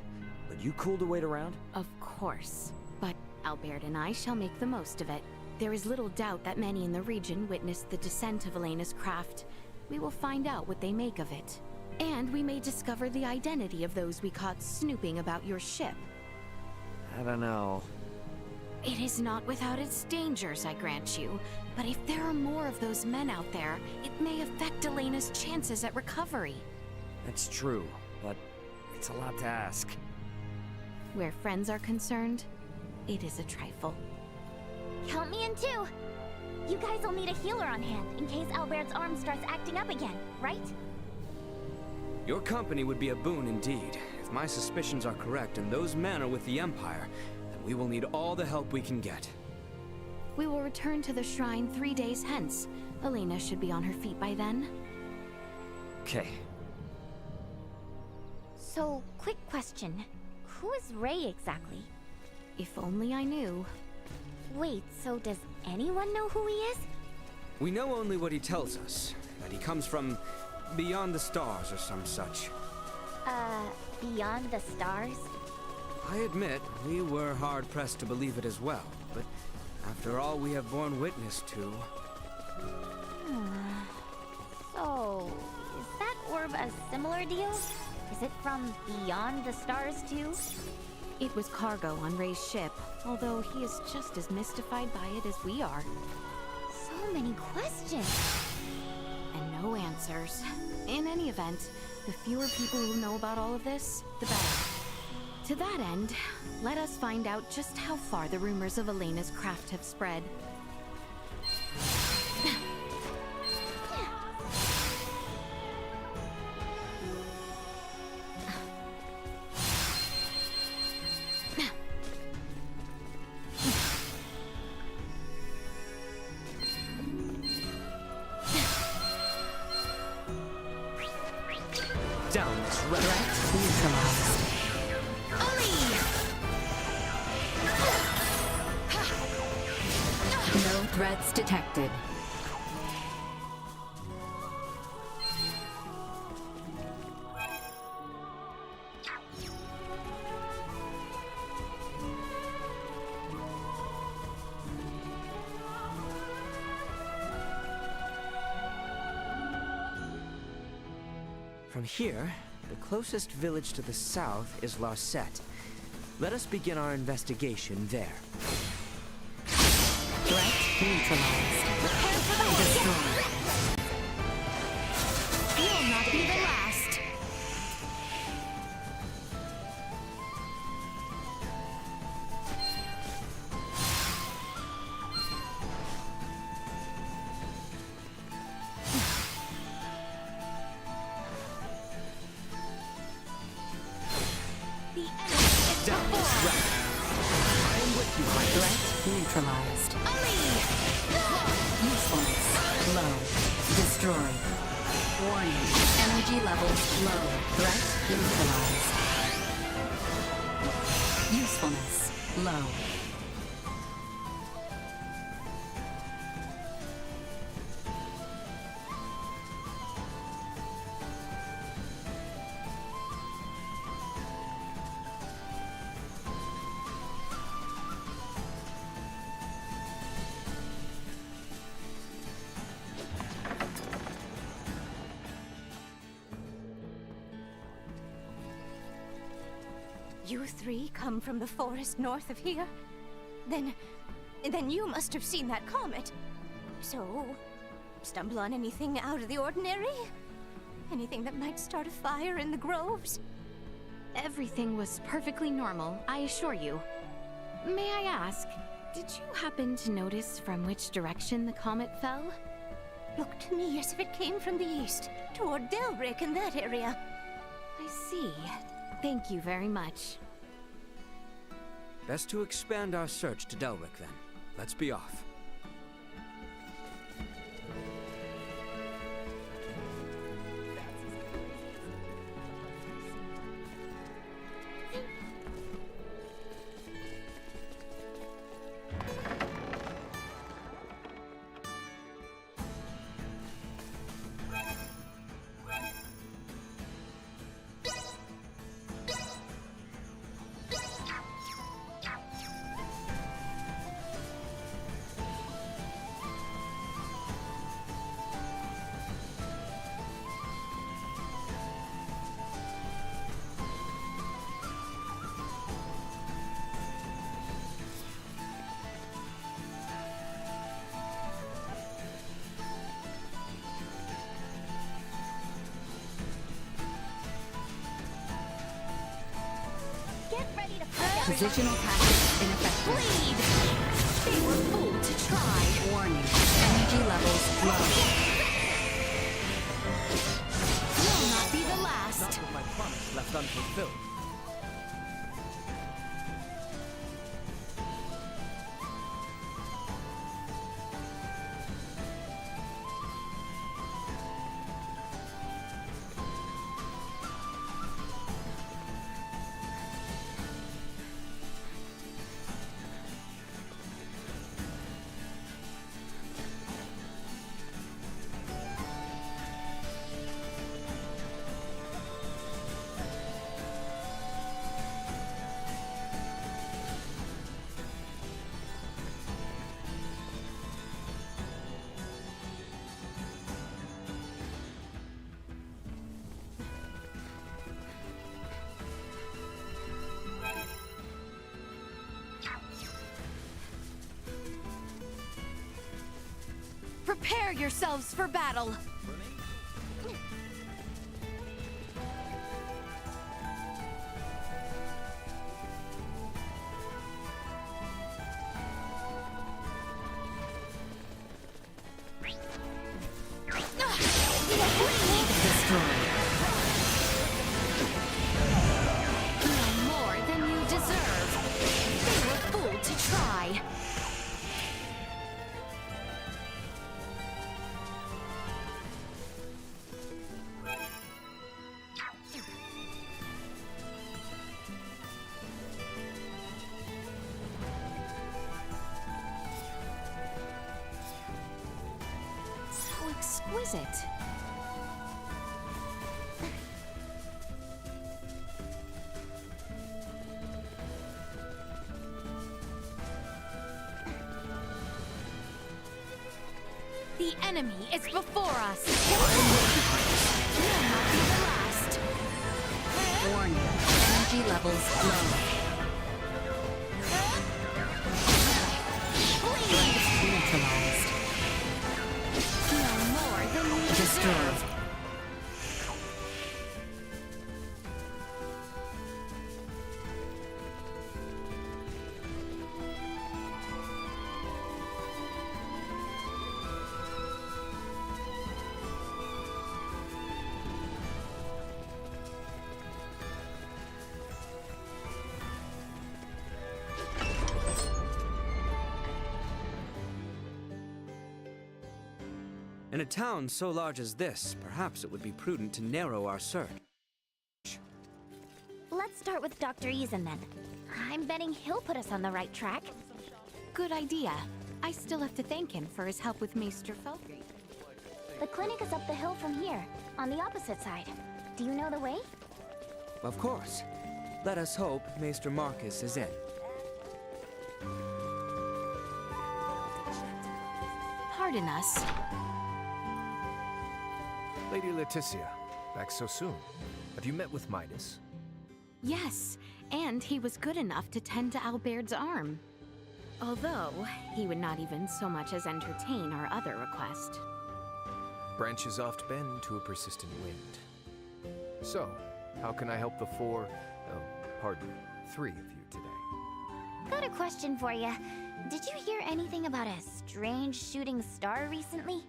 but you cool to wait around? Of course. But Albert and I shall make the most of it. There is little doubt that many in the region witnessed the descent of Elena's craft. We will find out what they make of it. And we may discover the identity of those we caught snooping about your ship. I don't know. It is not without its dangers, I grant you. But if there are more of those men out there, it may affect Elena's chances at recovery. That's true, but it's a lot to ask. Where friends are concerned, it is a trifle. Count me in too! You guys will need a healer on hand in case Albert's arm starts acting up again, right? Your company would be a boon indeed. If my suspicions are correct and those men are with the Empire, then we will need all the help we can get. We will return to the shrine 3 days hence. Elena should be on her feet by then. Okay. So, quick question. Who is Ray exactly? If only I knew. Wait, so does anyone know who he is? We know only what he tells us. That he comes from beyond the stars or some such. Beyond the stars? I admit, we were hard-pressed to believe it as well, but after all we have borne witness to... a similar deal? Is it from beyond the stars, too? It was cargo on Ray's ship, although he is just as mystified by it as we are. So many questions. And no answers. In any event, the fewer people who know about all of this, the better. To that end, let us find out just how far the rumors of Elena's craft have spread. Down this rat. Threat neutralized. No threats detected. From here, the closest village to the south is Narcissa. Let us begin our investigation there. Threat neutralized. Prepare for the Destroy. You'll not be the last. The enemy is Down this before rat. I am with you, my Threat neutralized. Usefulness low. Destroy. Warning. Energy levels low. Threat neutralized. Usefulness low. You three come from the forest north of here? Then you must have seen that comet. So, stumble on anything out of the ordinary? Anything that might start a fire in the groves? Everything was perfectly normal, I assure you. May I ask, did you happen to notice from which direction the comet fell? Looked to me as if it came from the east, toward Delrick in that area. I see. Thank you very much. Best to expand our search to Delrick, then. Let's be off. Positional tactics ineffective. Bleed! They were fooled to try. Warning. Energy levels low. You'll not be the last. Not with my promise left unfulfilled. Prepare yourselves for battle! Exquisite. The enemy is before us. Will not be the last. Warning. Energy levels low. Neutralized. No more than we deserve. In a town so large as this, perhaps it would be prudent to narrow our search. Let's start with Dr. Eason then. I'm betting he'll put us on the right track. Good idea. I still have to thank him for his help with Maester Felgate. The clinic is up the hill from here, on the opposite side. Do you know the way? Of course. Let us hope Maester Marcus is in. Pardon us. Lady Leticia, back so soon. Have you met with Midas? Yes, and he was good enough to tend to Albert's arm. Although, he would not even so much as entertain our other request. Branches oft bend to a persistent wind. So, how can I help the three of you today? Got a question for you. Did you hear anything about a strange shooting star recently?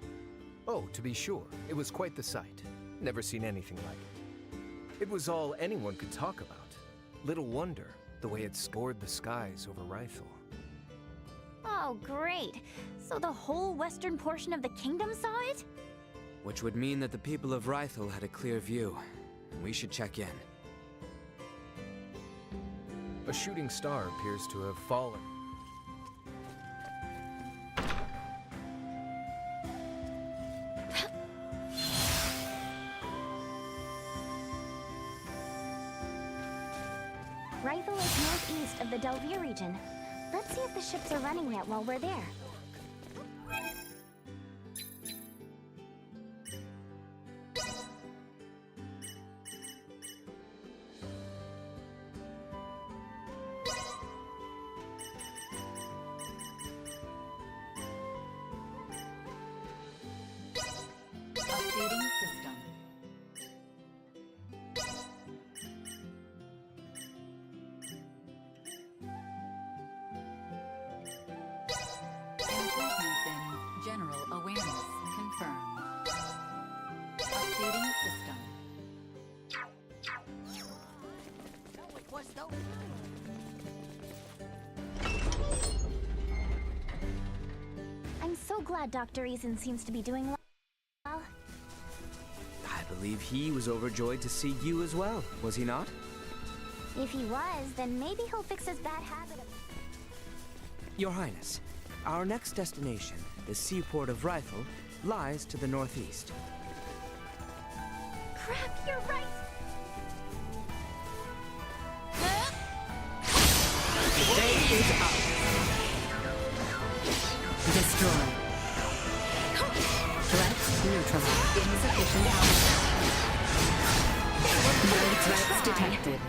Oh, to be sure. It was quite the sight. Never seen anything like it. It was all anyone could talk about. Little wonder, the way it scored the skies over Rythel. Oh, great. So the whole western portion of the kingdom saw it? Which would mean that the people of Rythel had a clear view, and we should check in. A shooting star appears to have fallen. Rythel is northeast of the Delvier region. Let's see if the ships are running yet while we're there. Updating system. Improvements in general awareness confirmed. Updating system. I'm so glad Dr. Eason seems to be doing well. I believe he was overjoyed to see you as well, was he not? If he was, then maybe he'll fix his bad habit of... Your Highness, our next destination, the seaport of Rythel, lies to the northeast. Crap, you're right! The day is up! Destroy. Threat neutralized. Insufficient power. No threats detected.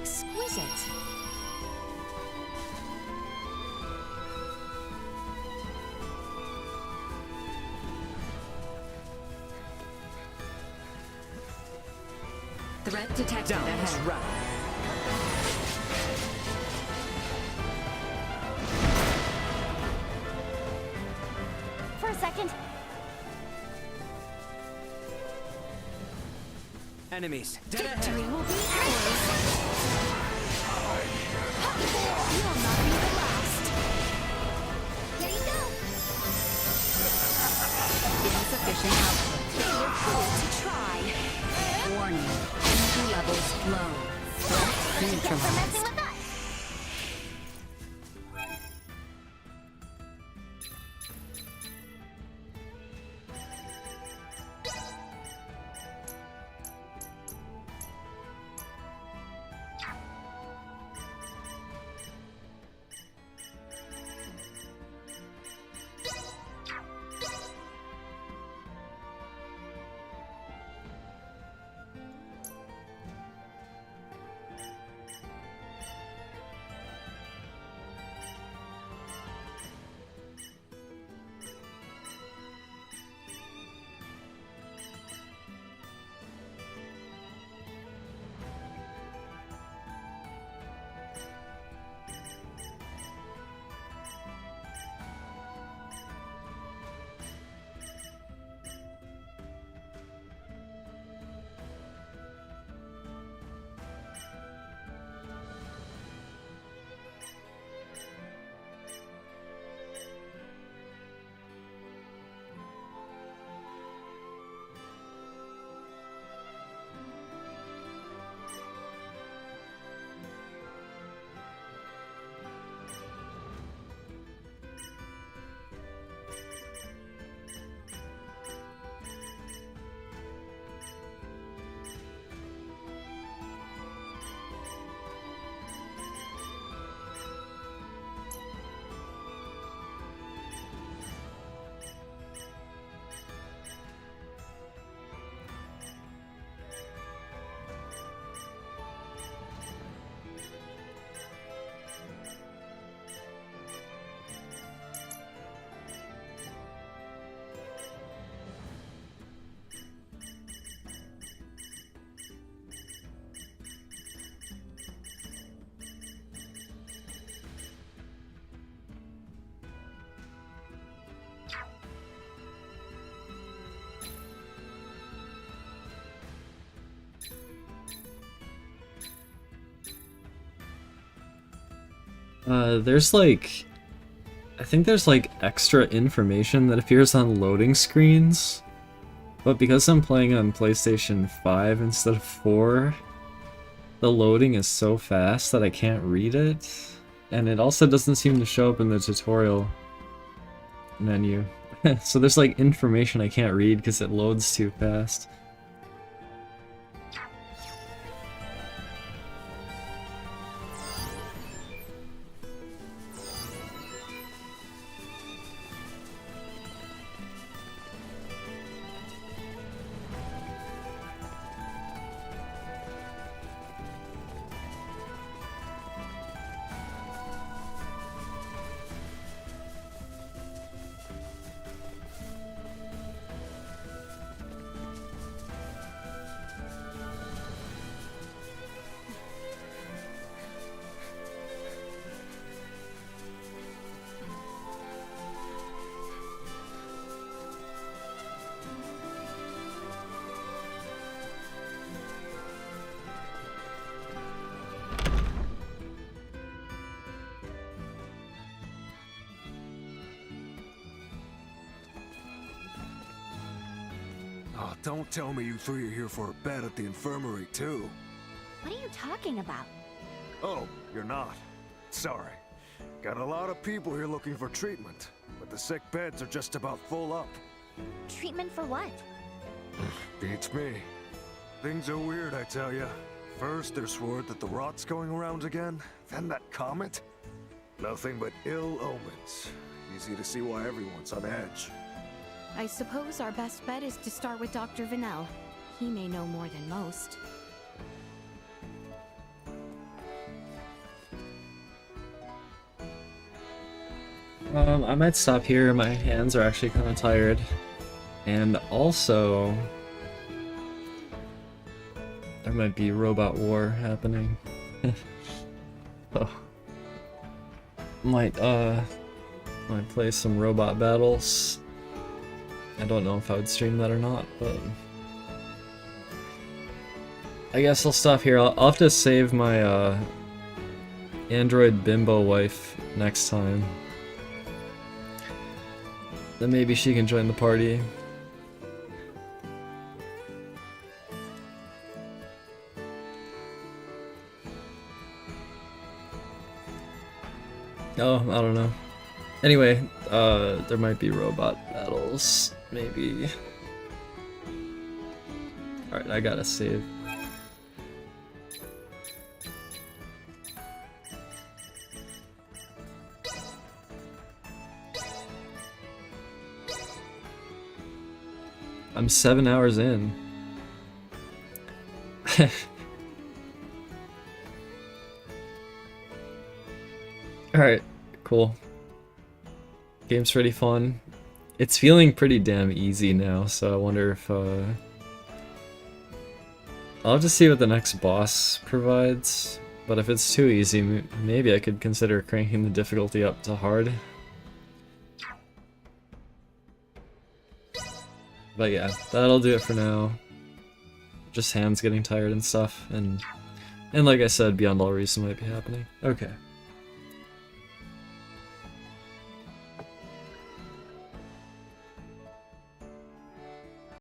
exquisite. Threat detected Down this ahead. route. For a second. Enemies, dead Victory ahead. will be ours. You'll not be the last. There you go. Insufficient output. They were bold to try. Warning. Energy levels low. Threat For messing neutralized. with us. There's like, I think there's like extra information that appears on loading screens, but because I'm playing on PlayStation 5 instead of 4, the loading is so fast that I can't read it, and it also doesn't seem to show up in the tutorial menu. So there's like information I can't read because it loads too fast. Oh, don't tell me you three are here for a bet at the infirmary, too. What are you talking about? Oh, you're not. Sorry. Got a lot of people here looking for treatment, but the sick beds are just about full up. Treatment for what? Beats me. Things are weird, I tell ya. First, there's word that the rot's going around again, then that comet. Nothing but ill omens. Easy to see why everyone's on edge. I suppose our best bet is to start with Dr. Vanel. He may know more than most. I might stop here. My hands are actually kind of tired. And also, there might be robot war happening. Oh. Might play some robot battles. I don't know if I would stream that or not, but I guess I'll stop here. I'll have to save my android bimbo wife next time. Then maybe she can join the party. Oh, I don't know. Anyway, there might be robot battles, maybe. Alright, I gotta save. I'm 7 hours in. Alright, cool. Game's pretty fun. It's feeling pretty damn easy now, so I wonder if, I'll have to see what the next boss provides, but if it's too easy, maybe I could consider cranking the difficulty up to hard. But yeah, that'll do it for now. Just hands getting tired and stuff, and like I said, Beyond All Reason might be happening. Okay.